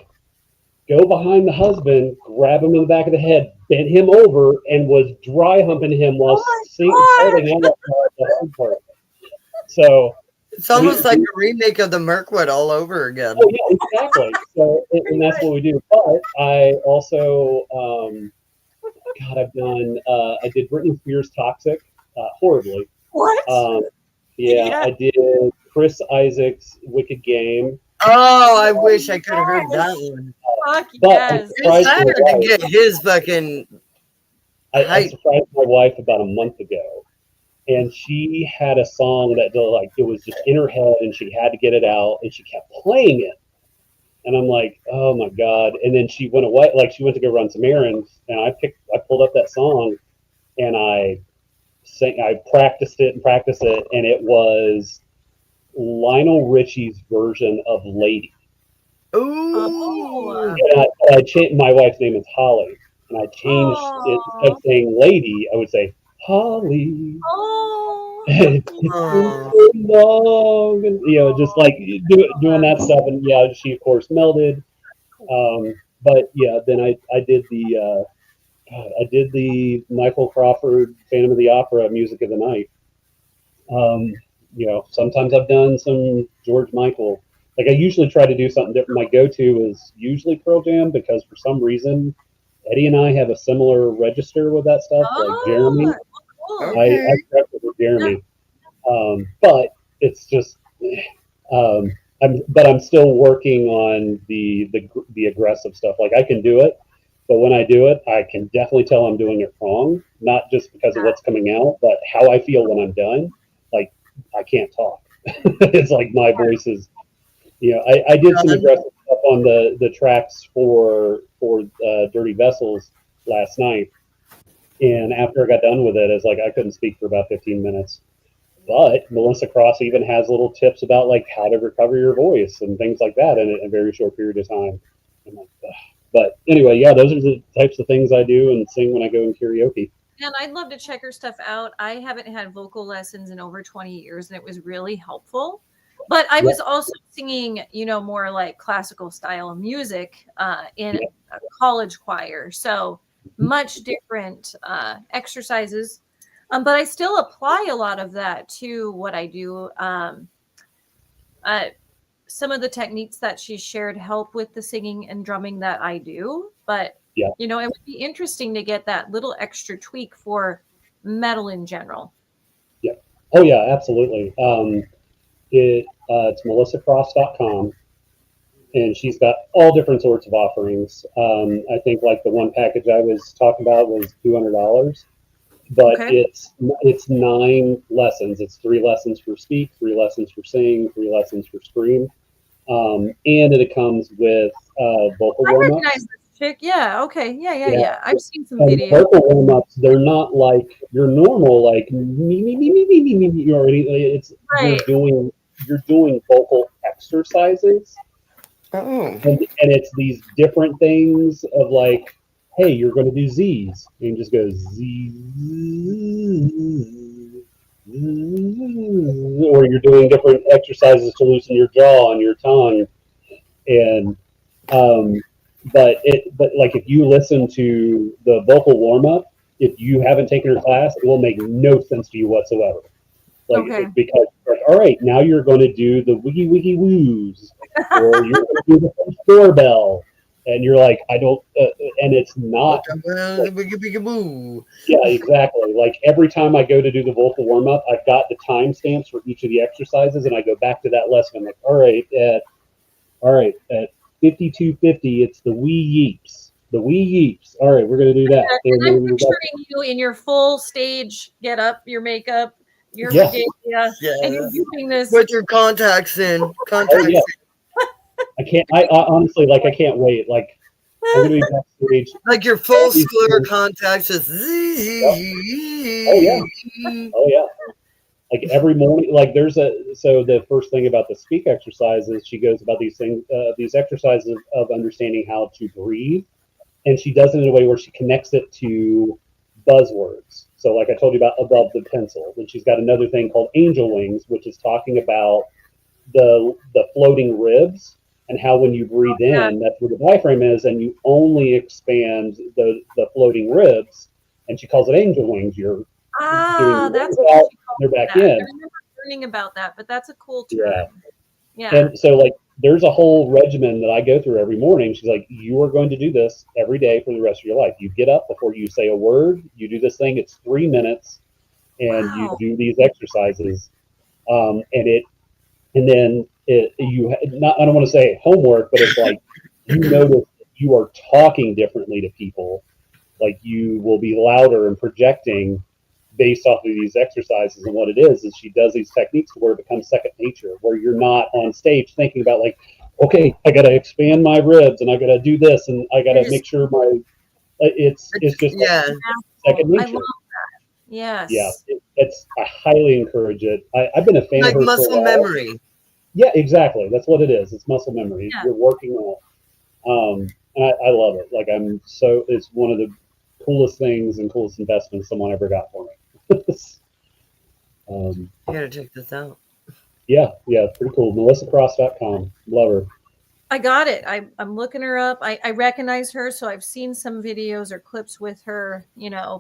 go behind the husband, grab him in the back of the head, bent him over, and was dry humping him while starting out the hard part. So It's almost like a remake of the Mirkwood all over again. oh yeah, exactly. So and that's what we do. But I also, I've done. I did Britney Spears' "Toxic" horribly. What? Yeah, I did Chris Isaac's "Wicked Game." Oh, I wish I could have heard that one. Fuck But yes! It's hard to get his fucking. I surprised my wife about a month ago, and she had a song that it was just in her head, and she had to get it out, and she kept playing it. And I'm like, oh my God. And then she went away, like she went to go run some errands, and I pulled up that song, and I practiced it, and it was Lionel Richie's version of Lady. Ooh. And I changed, my wife's name is Holly, and I changed it, instead of saying Lady, I would say Holly. Oh. Long, and just like doing that stuff, and she of course melded. But yeah, then I did the Michael Crawford Phantom of the Opera Music of the Night. Sometimes I've done some George Michael. Like I usually try to do something different. My go-to is usually Pearl Jam, because for some reason Eddie and I have a similar register with that stuff. Like Jeremy, Cool. I correct it with Jeremy, but it's just I'm still working on the aggressive stuff. Like I can do it, but when I do it, I can definitely tell I'm doing it wrong. Not just because of what's coming out, but how I feel when I'm done. Like I can't talk. It's like my voice is. I did some aggressive stuff on the tracks for Dirty Vessels last night, and after I got done with it, it's like I couldn't speak for about 15 minutes. But Melissa Cross even has little tips about like how to recover your voice and things like that in a very short period of time. I'm like, ugh. But anyway, those are the types of things I do and sing when I go in karaoke. And I'd love to check her stuff out. I haven't had vocal lessons in over 20 years, and it was really helpful. But I was also singing, more like classical style music in a college choir. So much different exercises. But I still apply a lot of that to what I do. Some of the techniques that she shared help with the singing and drumming that I do. But, it would be interesting to get that little extra tweak for metal in general. Yeah. Oh, yeah, absolutely. It's melissacross.com, and she's got all different sorts of offerings. I think like the one package I was talking about was $200, but it's 9 lessons. It's 3 lessons for speak, 3 lessons for sing, 3 lessons for scream, and it comes with vocal warm-ups. I recognize this chick. Yeah. Okay. Yeah. I've seen some videos. Vocal warm-ups. They're not like your normal like me or anything. It's you're doing vocal exercises. Oh. And it's these different things of like, hey, you're going to do Z's. And you just go Z, or you're doing different exercises to loosen your jaw and your tongue. And but like if you listen to the vocal warm up, if you haven't taken her class, it will make no sense to you whatsoever. Like because like, all right, now you're going to do the wiggy wiggy woos, or you're going to do the first doorbell, and you're like, I don't, and it's not. Yeah, exactly. Like every time I go to do the vocal warm up, I've got the timestamps for each of the exercises, and I go back to that lesson. I'm like, all right, at 52:50, it's the wee yeeps. The wee yeeps. All right, we're going to do that. And I'm picturing you in your full stage get up, your makeup, your regalia, and you're doing this with your contacts in. I can't. I honestly, like, I can't wait. Like, I'm gonna be backstage. Like your full sclera contacts is. Oh yeah. Like every morning, like so the first thing about the speak exercise is she goes about these things, these exercises of understanding how to breathe, and she does it in a way where she connects it to buzzwords. So like I told you about above the pencil, and she's got another thing called angel wings, which is talking about the floating ribs and how when you breathe in, that's where the diaphragm is, and you only expand the floating ribs, and she calls it angel wings. You're that's out, they're back in. I remember learning about that, but that's a cool term. Yeah. And so like there's a whole regimen that I go through every morning. She's like, you are going to do this every day for the rest of your life. You get up before you say a word, you do this thing, it's 3 minutes, and you do these exercises. And then you not, I don't want to say homework, but it's like you notice you are talking differently to people. Like you will be louder and projecting based off of these exercises. And what it is she does these techniques where it becomes second nature, where you're not on stage thinking about like, okay, I got to expand my ribs and I got to do this and I got to make sure my it's just second nature. I love that. Yes. Yeah, I highly encourage it. I've been a fan like of her muscle memory. Yeah, exactly. That's what it is. It's muscle memory. You're working on it. And I love it. Like it's one of the coolest things and coolest investments someone ever got for me. You gotta check this out. Yeah, pretty cool. MelissaCross.com. Love her. I got it. I'm looking her up. I recognize her, so I've seen some videos or clips with her,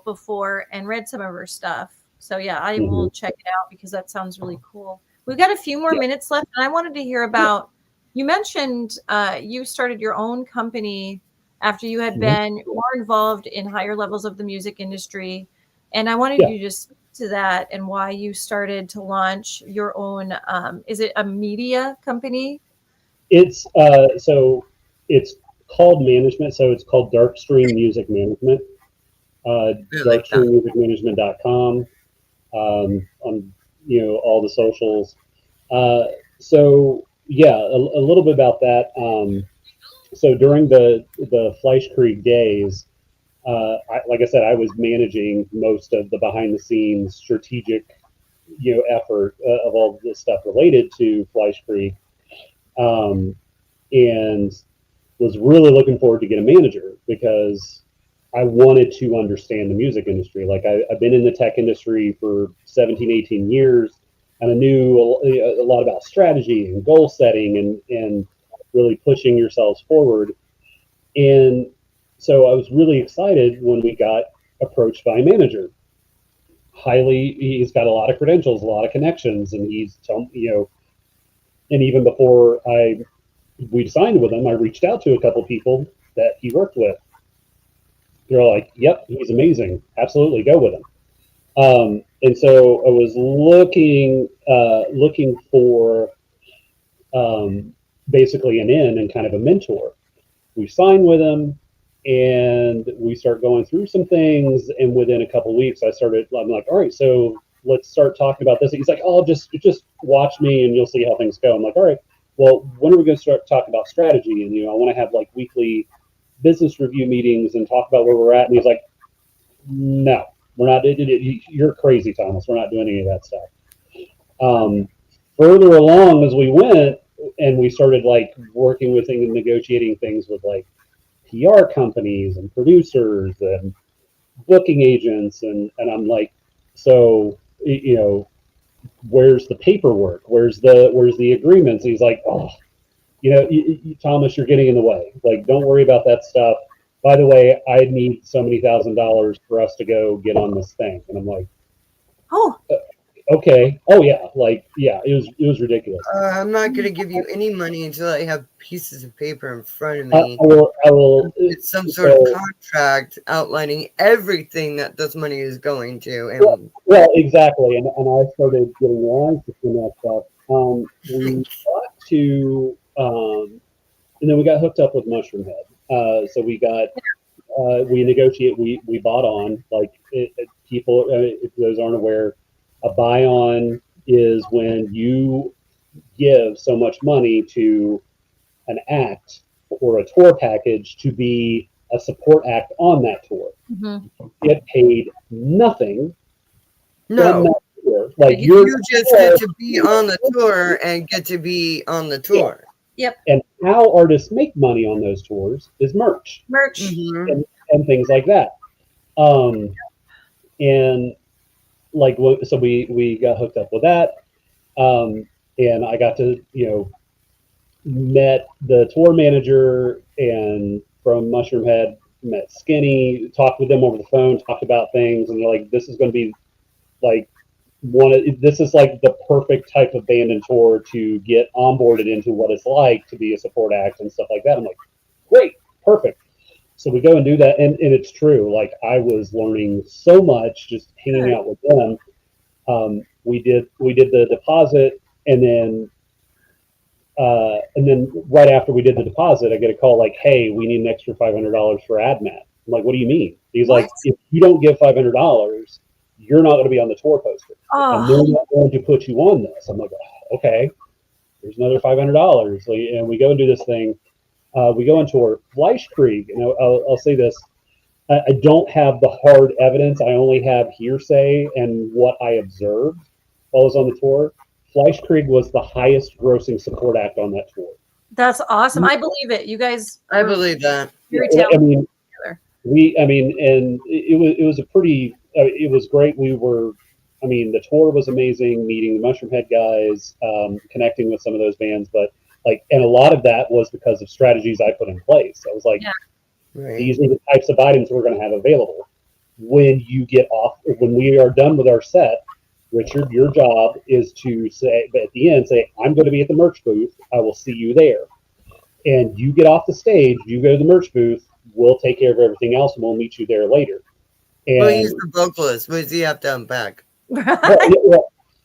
before and read some of her stuff. So yeah, I will check it out because that sounds really cool. We've got a few more minutes left, and I wanted to hear about. You mentioned you started your own company after you had been more involved in higher levels of the music industry, and I wanted you to just speak to that and why you started to launch your own. Is it a media company? It's so it's called management. So it's called Darkstream Music Management. Darkstreammusicmanagement.com. On all the socials. So yeah, a little bit about that. So during the Fleisch Creek days, like I said, I was managing most of the behind the scenes strategic, effort of all this stuff related to Fleisch Creek, and was really looking forward to get a manager because I wanted to understand the music industry. Like I've been in the tech industry for 17, 18 years, and I knew a lot about strategy and goal setting and really pushing yourselves forward. And so I was really excited when we got approached by a manager. He's got a lot of credentials, a lot of connections, and and even before we signed with him, I reached out to a couple people that he worked with. They're like, yep, he's amazing. Absolutely, go with him. And so I was looking for basically an in and kind of a mentor. We signed with him, and we start going through some things. And within a couple of weeks, I'm like, all right, so let's start talking about this. He's like, oh, just watch me, and you'll see how things go. I'm like, all right, well, when are we going to start talking about strategy? And I want to have like weekly business review meetings and talk about where we're at. And he's like, no, we're not. You're crazy, Thomas. We're not doing any of that stuff. Further along as we went, and we started like working with and negotiating things with like PR companies and producers and booking agents, and I'm like, so where's the paperwork? Where's the agreements? And he's like, oh, Thomas, you're getting in the way. Like, don't worry about that stuff. By the way, I need so many $1,000s for us to go get on this thing. And I'm like, Oh, okay. Oh yeah. Like, yeah, it was ridiculous. I'm not going to give you any money until I have pieces of paper in front of I me. will. It's some sort of contract outlining everything that this money is going to. And well, exactly. And I started getting lines between that stuff. We got to, and then we got hooked up with Mushroom Head. So we got, we negotiate, we bought on, like, people, if those aren't aware, a buy on is when you give so much money to an act or a tour package to be a support act on that tour. Get paid nothing. no, that tour. Like, you just get to be on the tour and get to be on the tour. Yep. And how artists make money on those tours is merch. Mm-hmm. And things like that. And like, so we got hooked up with that. And I got to, met the tour manager and from Mushroom Head, met Skinny, talked with them over the phone, talked about things. And they're like, this is going to be like this is like the perfect type of band and tour to get onboarded into what it's like to be a support act and stuff like that. I'm like, great, perfect. So we go and do that, and it's true. Like, I was learning so much just hanging out with them. We did the deposit, and then right after we did the deposit, I get a call like, "Hey, we need an extra $500 for AdMat." I'm like, "What do you mean?" He's like, "If you don't give $500, you're not going to be on the tour poster, and they're not going to put you on this." I'm like, oh, "Okay, there's another $500." And we go and do this thing. We go on tour. Fleischkrieg, and I'll say this. I don't have the hard evidence. I only have hearsay and what I observed while I was on the tour. Fleischkrieg was the highest grossing support act on that tour. That's awesome. I believe it. You guys. I believe that. Very talented. And it was a pretty, it was great. The tour was amazing, meeting the Mushroom Head guys, connecting with some of those bands, but and a lot of that was because of strategies I put in place. I was like, these are the types of items we're going to have available. When we are done with our set, Richard, your job is to say, at the end, I'm going to be at the merch booth. I will see you there. And you get off the stage, you go to the merch booth, we'll take care of everything else, and we'll meet you there later. And well, he's the vocalist. What does he have to unpack?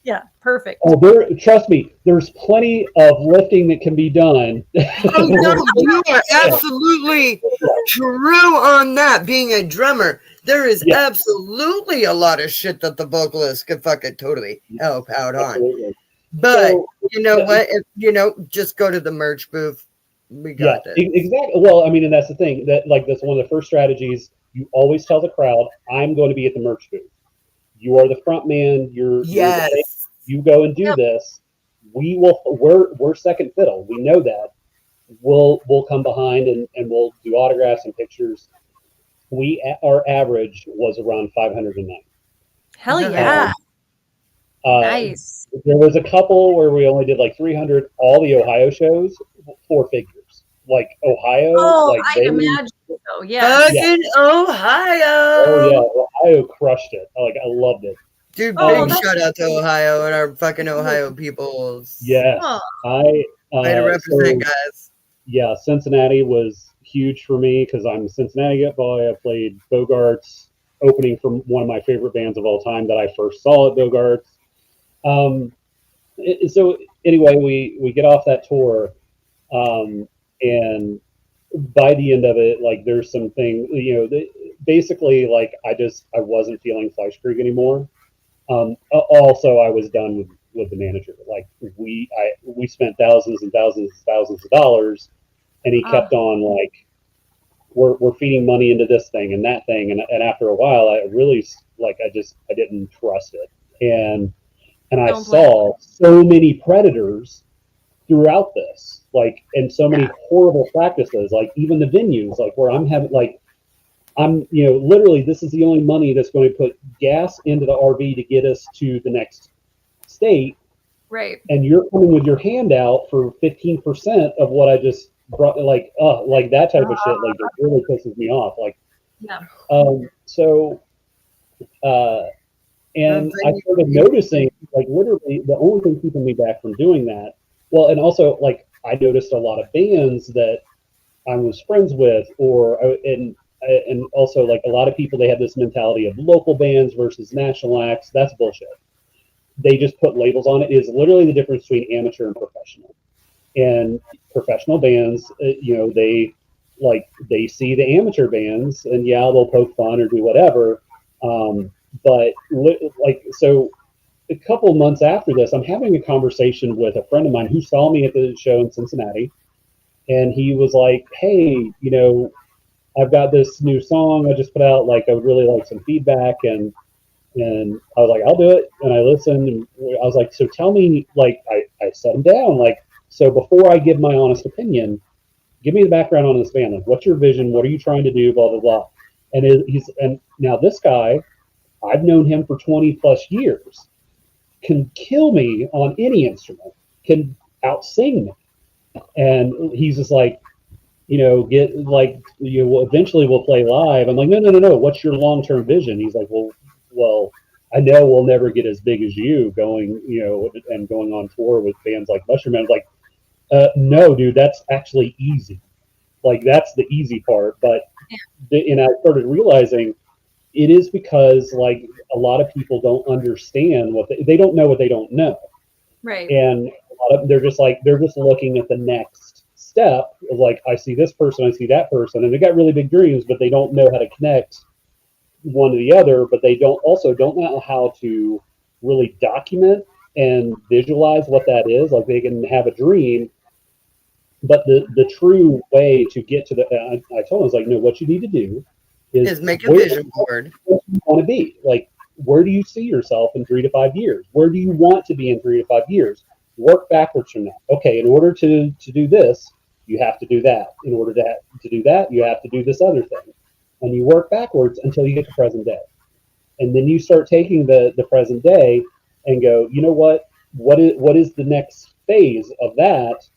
Yeah, perfect. Oh, trust me, there's plenty of lifting that can be done. Oh, no, you are absolutely true on that. Being a drummer, there is absolutely a lot of shit that the vocalist could fucking totally help out on. But you know what? If, just go to the merch booth. We got this. Exactly. Well, and that's the thing. That's one of the first strategies. You always tell the crowd, I'm going to be at the merch booth. You are the front man. You go and do this. We're second fiddle. We know that. We'll come behind and we'll do autographs and pictures. Our average was around 500 a night. Hell yeah. Nice. There was a couple where we only did like 300. All the Ohio shows, 4 figures. Like Ohio. Oh, I imagine so. Yeah. Fucking Ohio. Oh yeah, Ohio crushed it. I loved it. Dude, big shout out to Ohio and our fucking Ohio peoples. Yes. Way to represent, guys. Yeah, Cincinnati was huge for me because I'm a Cincinnati boy. I played Bogart's opening from one of my favorite bands of all time that I first saw at Bogart's. So anyway, we get off that tour, and by the end of it, there's some things, basically, I wasn't feeling Fleischkrieg anymore. Also, I was done with the manager. We spent thousands and thousands and thousands of dollars, and he kept on we're feeding money into this thing and that thing, and after a while, I really I didn't trust it, and I saw so many predators throughout this, and so many horrible practices, even the venues, where I'm having literally, this is the only money that's going to put gas into the RV to get us to the next state, Right. and you're coming with your hand out for 15% of what I just brought, like that type of shit, like, it really pisses me off. Like, Yeah. And I started noticing, like, literally the only thing keeping me back from doing that, well, and also, like, I noticed a lot of bands that I was friends with, and also, like, a lot of people, they have this mentality of local bands versus national acts. That's bullshit. They just put labels on it. It's literally the difference between amateur and professional. And professional bands, they see the amateur bands, and yeah, they'll poke fun or do whatever. But so a couple months after this, I'm having a conversation with a friend of mine who saw me at the show in Cincinnati, and he was like, "Hey, I've got this new song I just put out. Like, I would really like some feedback." And I was like, "I'll do it." And I listened, and I was like, "So tell me," like, I set him down, like, "So before I give my honest opinion, give me the background on this band. Like, what's your vision? What are you trying to do? Blah blah blah." And now this guy, I've known him for 20 plus years, can kill me on any instrument, can outsing me. And he's just like, eventually we'll play live. I'm like, no. What's your long-term vision? He's like, well, I know we'll never get as big as you going, and going on tour with bands like Mushroom. And I was like, no, dude, that's actually easy. Like, that's the easy part. But, and I started realizing it is because, like, a lot of people don't understand they don't know what they don't know. Right. And a lot of they're just looking at the next step of, like, I see this person, I see that person, and they got really big dreams, but they don't know how to connect one to the other, but they don't know how to really document and visualize what that is. Like, they can have a dream, but the true way to get to I told him, I was like, no, what you need to do is make a vision board. What you want to be. Like, where do you see yourself in 3 to 5 years? Where do you want to be in 3 to 5 years? Work backwards from that. Okay, in order to do this, you have to do that. In order to do that, you have to do this other thing. And you work backwards until you get to present day. And then you start taking the present day and go, you know what? What is the next phase of that?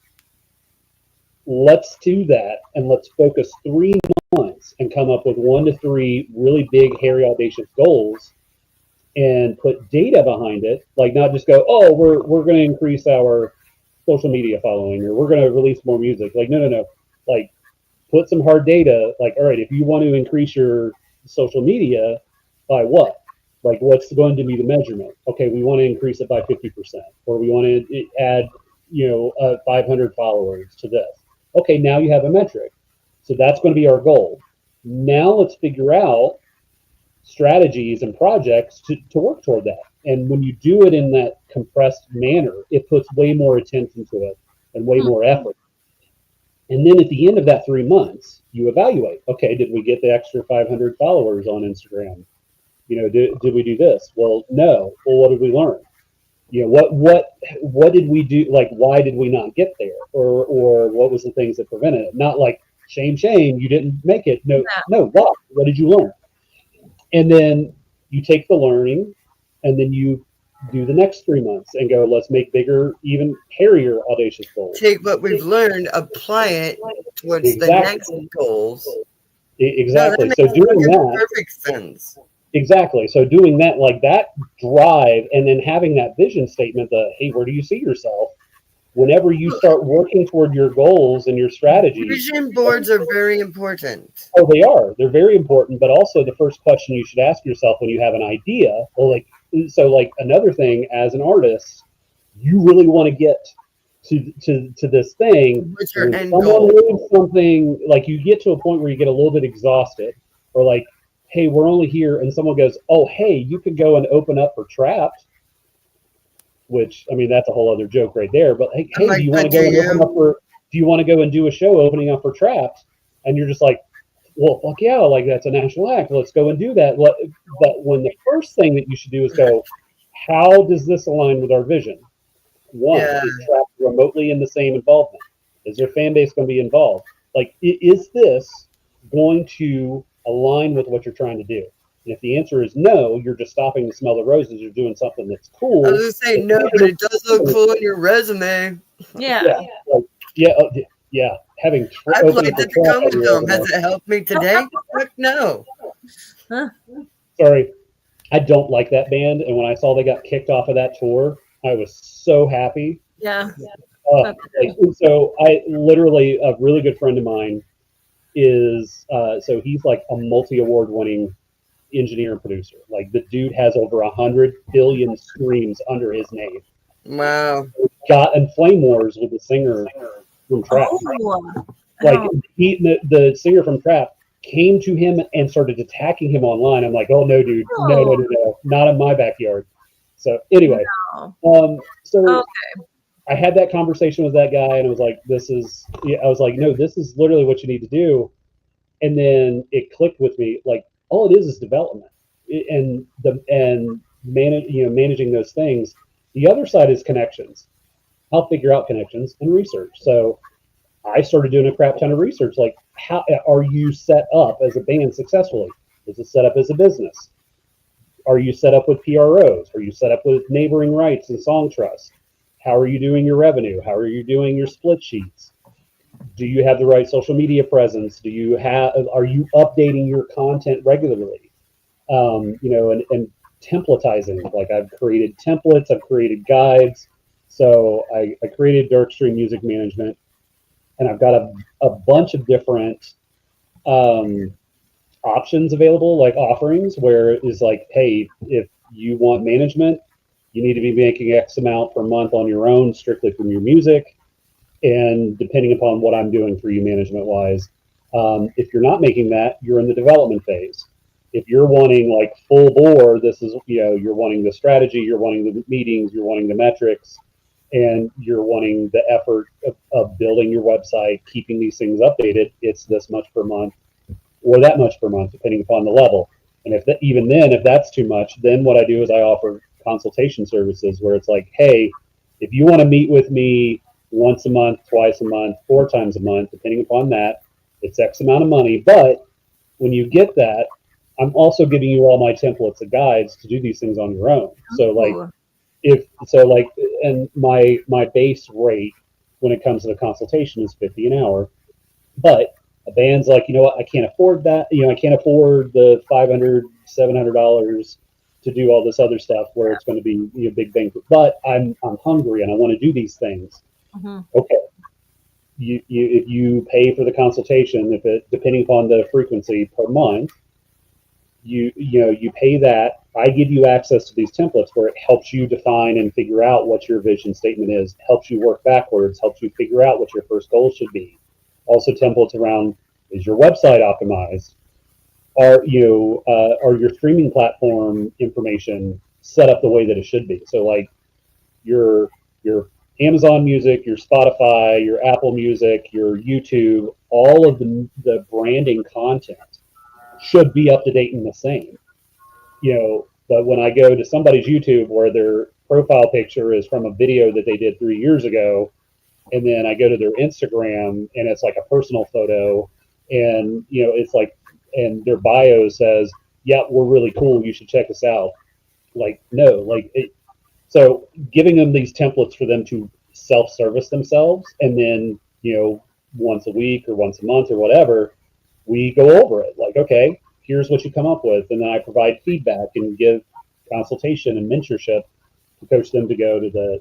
Let's do that, and let's focus 3 months and come up with 1 to 3 really big, hairy, audacious goals, and put data behind it. Like, not just go, oh, we're going to increase our social media following, or we're going to release more music. Like, no. Like, put some hard data. Like, all right, if you want to increase your social media, by what? Like, what's going to be the measurement? Okay, we want to increase it by 50%, or we want to add, 500 followers to this. Okay, now you have a metric. So that's going to be our goal. Now let's figure out strategies and projects to work toward that. And when you do it in that compressed manner, it puts way more attention to it and way more effort. And then at the end of that 3 months, you evaluate. Okay, did we get the extra 500 followers on Instagram? Did we do this? Well, no. Well, what did we learn? What did we do? Like, why did we not get there? Or what was the things that prevented it? Not like, shame, you didn't make it. No, why? What did you learn? And then you take the learning, and then you do the next 3 months and go, let's make bigger, even hairier, audacious goals. Take what we've learned, apply it towards the next goals. Exactly. No, so doing that, perfect sense. Exactly. So doing that, like, that drive, and then having that vision statement that, hey, where do you see yourself? Whenever you start working toward your goals and your strategies. Vision boards are very important. Oh, they are. They're very important. But also, the first question you should ask yourself when you have an idea, like another thing, as an artist, you really want to get to this thing. What's your end goal? Something, like, you get to a point where you get a little bit exhausted, or like, hey, we're only here, and someone goes, oh, hey, you could go and open up for Trapped, which, I mean, that's a whole other joke right there. But hey, do you want to go and open up for? Do you want to go and do a show opening up for Trapped? And you're just like, well, fuck yeah, like, that's a national act. Let's go and do that. But when the first thing that you should do is go, how does this align with our vision? One, is Trapped remotely in the same involvement? Is their fan base going to be involved? Like, is this going to align with what you're trying to do? And if the answer is no, you're just stopping to smell the roses. You're doing something that's cool. I was going to say no, but it does look cool in your resume. Yeah. Yeah. Having I opened played for at the Comedy Trump Dome. Has it helped me today? Heck no. Huh? Sorry, I don't like that band, and when I saw they got kicked off of that tour, I was so happy. Yeah. So I literally, a really good friend of mine is so he's like a multi-award winning engineer and producer. Like the dude has over 100 billion streams under his name. Wow. Got in Flame Wars with the singer from Trap. Like the singer from Trap came to him and started attacking him online. I'm like, oh no, dude, no, not in my backyard. So anyway, so I had that conversation with that guy, and I was like, no, this is literally what you need to do. And then it clicked with me, like all it is development and managing those things. The other side is connections. I'll figure out connections and research. So I started doing a crap ton of research. Like, how are you set up as a band successfully? Is it set up as a business? Are you set up with PROs? Are you set up with neighboring rights and song trust? How are you doing your revenue? How are you doing your split sheets? Do you have the right social media presence? Are you updating your content regularly? And templatizing. Like I've created templates, I've created guides. So I created Darkstream Music Management, and I've got a bunch of different options available, like offerings, where it is like, hey, if you want management, you need to be making X amount per month on your own, strictly from your music. And depending upon what I'm doing for you management wise, if you're not making that, you're in the development phase. If you're wanting like full bore, this is, you're wanting the strategy, you're wanting the meetings, you're wanting the metrics, and you're wanting the effort of building your website, keeping these things updated, it's this much per month or that much per month, depending upon the level. And if that's too much, then what I do is I offer consultation services where it's like, hey, if you want to meet with me once a month, twice a month, 4 times a month, depending upon that, it's X amount of money. But when you get that, I'm also giving you all my templates and guides to do these things on your own. So and my base rate when it comes to the consultation is $50 an hour. But a band's like, you know what, I can't afford that. I can't afford the $500, $700 to do all this other stuff where it's going to be big bang. But I'm hungry and I want to do these things. Mm-hmm. Okay. If you pay for the consultation, depending upon the frequency per month, you pay that. I give you access to these templates where it helps you define and figure out what your vision statement is, helps you work backwards, helps you figure out what your first goal should be. Also templates around, is your website optimized? Are your streaming platform information set up the way that it should be? So like your Amazon Music, your Spotify, your Apple Music, your YouTube, all of the branding content should be up to date and the same. But when I go to somebody's YouTube where their profile picture is from a video that they did 3 years ago, and then I go to their Instagram and it's like a personal photo, and it's like, and their bio says, yeah, we're really cool, you should check us out. Like, no, so giving them these templates for them to self-service themselves, and then once a week or once a month or whatever, we go over it. Like, okay, here's what you come up with, and then I provide feedback and give consultation and mentorship to coach them to go to the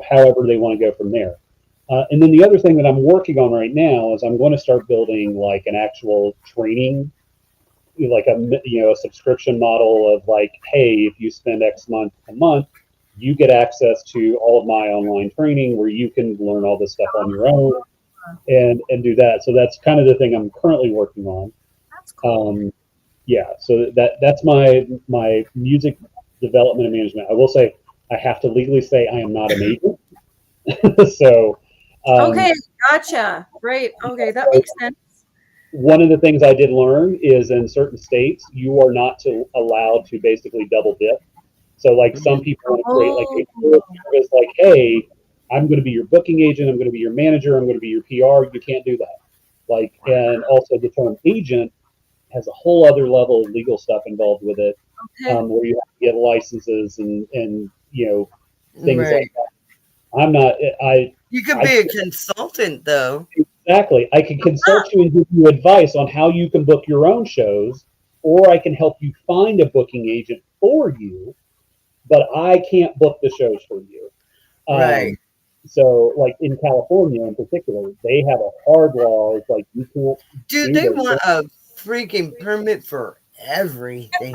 however they want to go from there. And then the other thing that I'm working on right now is I'm going to start building like an actual training, like a subscription model of like, hey, if you spend X month a month, you get access to all of my online training where you can learn all this stuff on your own and do that. So that's kind of the thing I'm currently working on. That's cool. So that's my music development and management. I will say I have to legally say I am not an agent. So okay, gotcha. Right. Okay, that makes sense. One of the things I did learn is in certain states you are not allowed to basically double dip. So like some people want to create like like, hey, I'm going to be your booking agent, I'm going to be your manager, I'm going to be your PR. You can't do that. And also the term agent has a whole other level of legal stuff involved with it, Okay. where you have to get licenses and things Right. like that. I'm not. You could be a consultant, though. Exactly. I can consult you and give you advice on how you can book your own shows, or I can help you find a booking agent for you, but I can't book the shows for you. Right. So, like in California in particular, they have a hard law. It's like you can't. Dude, they want a freaking permit for everything.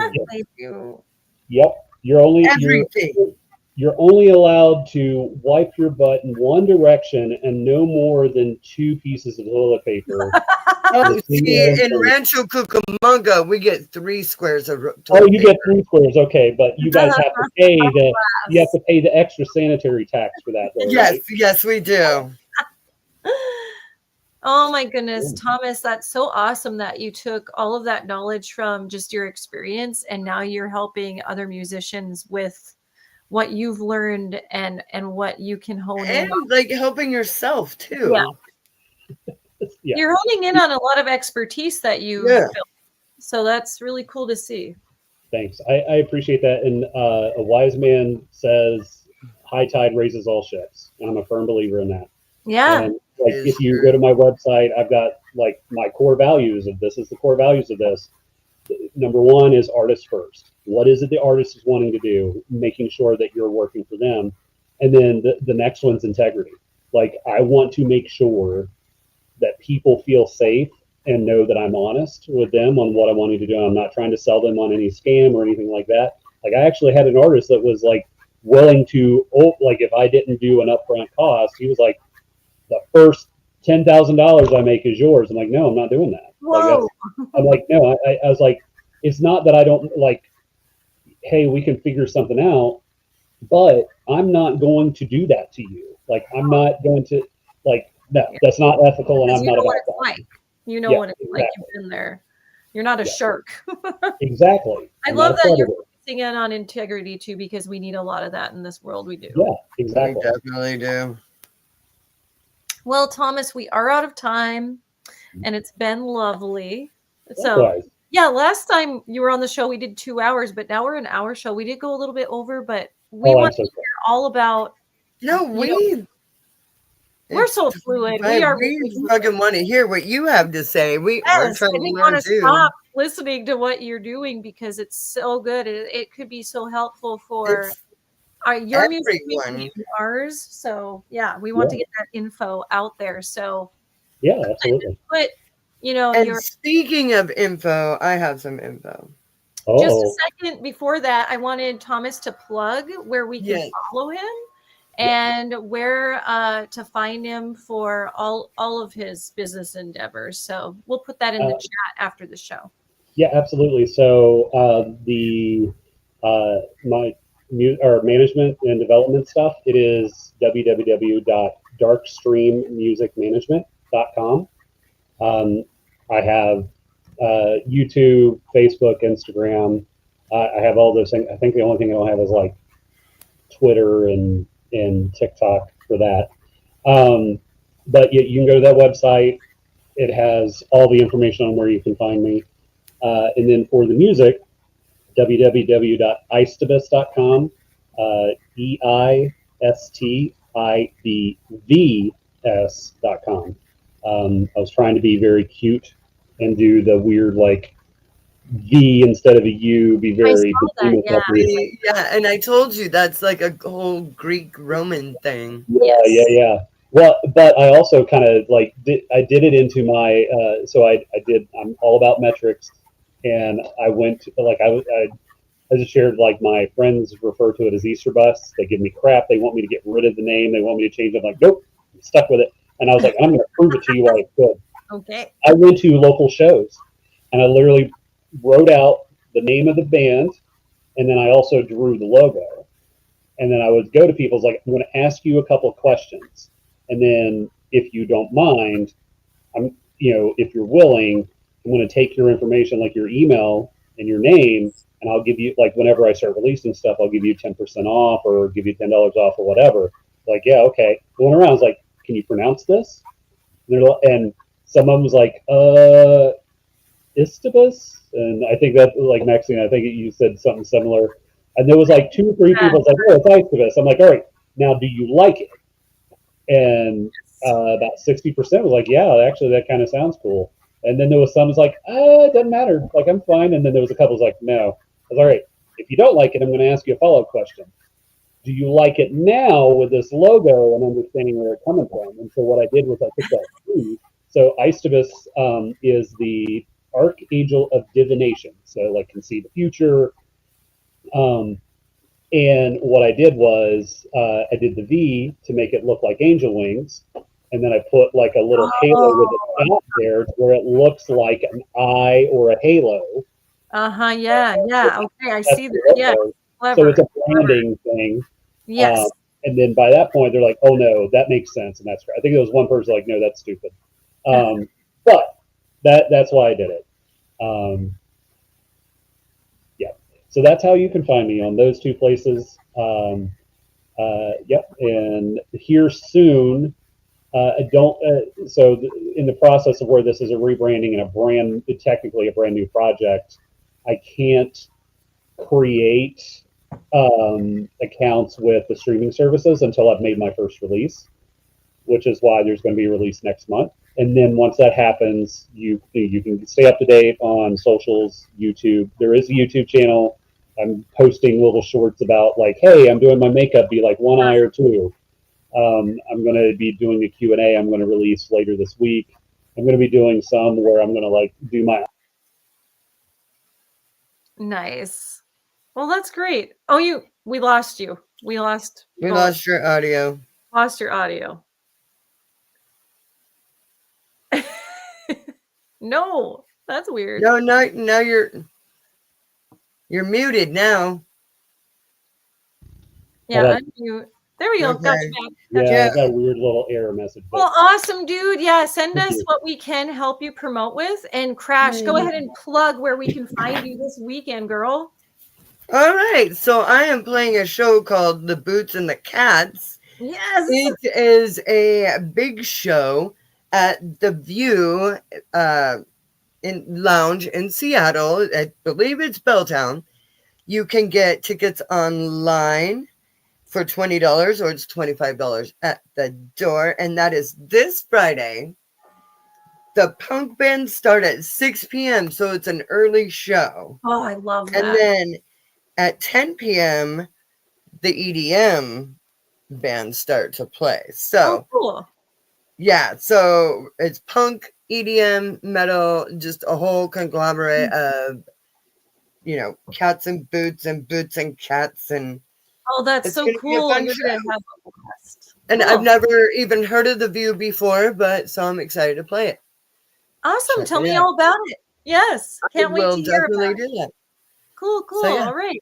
Yep. Everything. You're only allowed to wipe your butt in one direction and no more than 2 pieces of toilet paper. Oh, see, in Rancho Cucamonga, we get 3 squares of toilet Oh, you paper. get 3 squares, okay, but you guys have to pay the extra sanitary tax for that, though, Yes, right? yes, we do. Oh my goodness, Thomas, that's so awesome that you took all of that knowledge from just your experience and now you're helping other musicians with what you've learned and what you can hone in And like helping yourself too. Yeah. You're honing in on a lot of expertise that you've built. So that's really cool to see. Thanks. I appreciate that. And a wise man says, high tide raises all ships. And I'm a firm believer in that. Yeah. And like, if you go to my website, I've got like my core values of this is the core values of this. Number 1 is artist first. What is it the artist is wanting to do? Making sure that you're working for them. And then the next one's integrity. Like, I want to make sure that people feel safe and know that I'm honest with them on what I want to do. I'm not trying to sell them on any scam or anything like that. Like, I actually had an artist that was like willing to, like, if I didn't do an upfront cost, he was like, the first $10,000 I make is yours. I'm like, no, I'm not doing that. Whoa. Like, I'm like, no, I was like, it's not that I don't like, hey, we can figure something out, but I'm not going to do that to you. Like, I'm not going to, like, no, that's not ethical, and I'm not about that. Like. You know what it's like. You've been there. You're not a shark. Exactly. I love that you're focusing in on integrity too, because we need a lot of that in this world. We do. Yeah, exactly. We definitely do. Well, Thomas, we are out of time, and it's been lovely. So, Likewise. yeah, last time you were on the show, we did 2 hours, but now we're an hour show. We did go a little bit over, but we want to hear all about. No, we're so fluid. We are. We fucking want to hear what you have to say. We are trying to want to too. stop listening to what you're doing because it's so good. It could be so helpful for your music and ours. So yeah, we want to get that info out there. So yeah, absolutely. But and speaking of info, I have some info. Just a second before that, I wanted Thomas to plug where we can follow him and where to find him for all of his business endeavors. So we'll put that in the chat after the show. Yeah, absolutely. So my management and development stuff, it is www.darkstreammusicmanagement.com. I have YouTube, Facebook, Instagram. I have all those things. I think the only thing I don't have is like Twitter and TikTok for that. But you can go to that website. It has all the information on where you can find me. And then for the music, www.EISTIBVS.com, EISTIBVS.com. I was trying to be very cute and do the weird like V instead of a U, be very yeah, and I told you that's like a whole Greek Roman thing. Yeah. Well, but I also kind of like I did it into my I'm all about metrics, and I went to, like I just shared, like, my friends refer to it as EISTIBVS. They give me crap. They want me to get rid of the name. They want me to change it. I'm like, nope, I'm stuck with it. And I was like, I'm going to prove it to you while I could. Okay. I went to local shows, and I literally wrote out the name of the band, and then I also drew the logo. And then I would go to people, like, I'm going to ask you a couple of questions. And then if you don't mind, if you're willing, I'm going to take your information, like your email and your name, and I'll give you, like, whenever I start releasing stuff, I'll give you 10% off or give you $10 off or whatever. Like, yeah, okay. Going around, I was like, can you pronounce this? And some of them was like, EISTIBVS, and I think that, like Maxine, I think you said something similar. And there was like 2 or 3 people like, "Oh, it's EISTIBVS." I'm like, "All right, now do you like it?" And about 60% was like, "Yeah, actually, that kind of sounds cool." And then there was some was like, "It doesn't matter. Like, I'm fine." And then there was a couple was like, "No." I was all right. If you don't like it, I'm going to ask you a follow-up question. Do you like it now with this logo and understanding where it's coming from? And so what I did was I took that too. So EISTIBVS is the archangel of divination. So like can see the future. And what I did was I did the V to make it look like angel wings. And then I put like a little halo with a dot there where it looks like an eye or a halo. Yeah. Okay, I see that. Yeah. Clever. So it's a branding thing. Yes. And then by that point, they're like, "Oh no, that makes sense," and that's great. I think there was one person like, "No, that's stupid," but that's why I did it. Yeah, so that's how you can find me on those 2 places. Yep, and here soon. I don't. So in the process of where this is a rebranding and technically a brand new project, I can't create accounts with the streaming services until I've made my first release, which is why there's going to be a release next month. And then once that happens, you can stay up to date on socials, YouTube. There is a YouTube channel. I'm posting little shorts about like, "Hey, I'm doing my makeup. Be like 1 eye or 2." I'm going to be doing a Q&A I'm going to release later this week. I'm going to be doing some where I'm going to like do my. Nice. Well, that's great. Oh, we lost you. We lost your audio. Lost your audio. No, that's weird. No, now you're muted now. Yeah, unmute. There we go. Okay. Got you back. Yeah, I got a weird little error message. Well, awesome, dude. Yeah, send us what we can help you promote with. And Crash, go ahead and plug where we can find you this weekend, girl. All right. So I am playing a show called The Boots and the Cats. Yes. It is a big show at the View in Lounge in Seattle. I believe it's Belltown. You can get tickets online for $20 or it's $25 at the door. And that is this Friday. The punk bands start at 6 p.m. So it's an early show. Oh, I love that. And then at 10 p.m., the EDM bands start to play. So, cool. Yeah, so it's punk, EDM, metal, just a whole conglomerate of, cats and boots and cats. And oh, that's so cool. You're gonna have a blast. And I've never even heard of The View before, so I'm excited to play it. Awesome. Tell me all about it. Yes. Can't wait to hear about it. Do that. Cool. So, yeah. All right.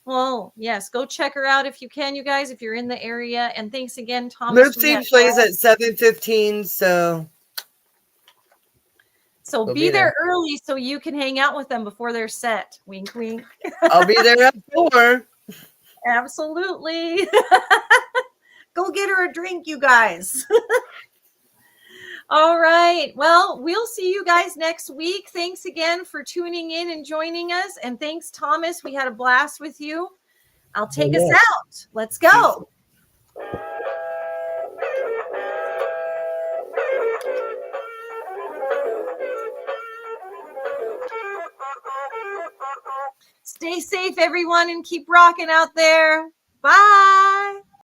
Well, yes, go check her out if you can, you guys, if you're in the area. And thanks again, Thomas. Moopsie plays at 7:15, so we'll be there early so you can hang out with them before they're set. Wink, wink. I'll be there at 4. Absolutely. Go get her a drink, you guys. All right. Well, we'll see you guys next week. Thanks again for tuning in and joining us. And thanks, Thomas. We had a blast with you. I'll take us out. Let's go. Stay safe, everyone, and keep rocking out there.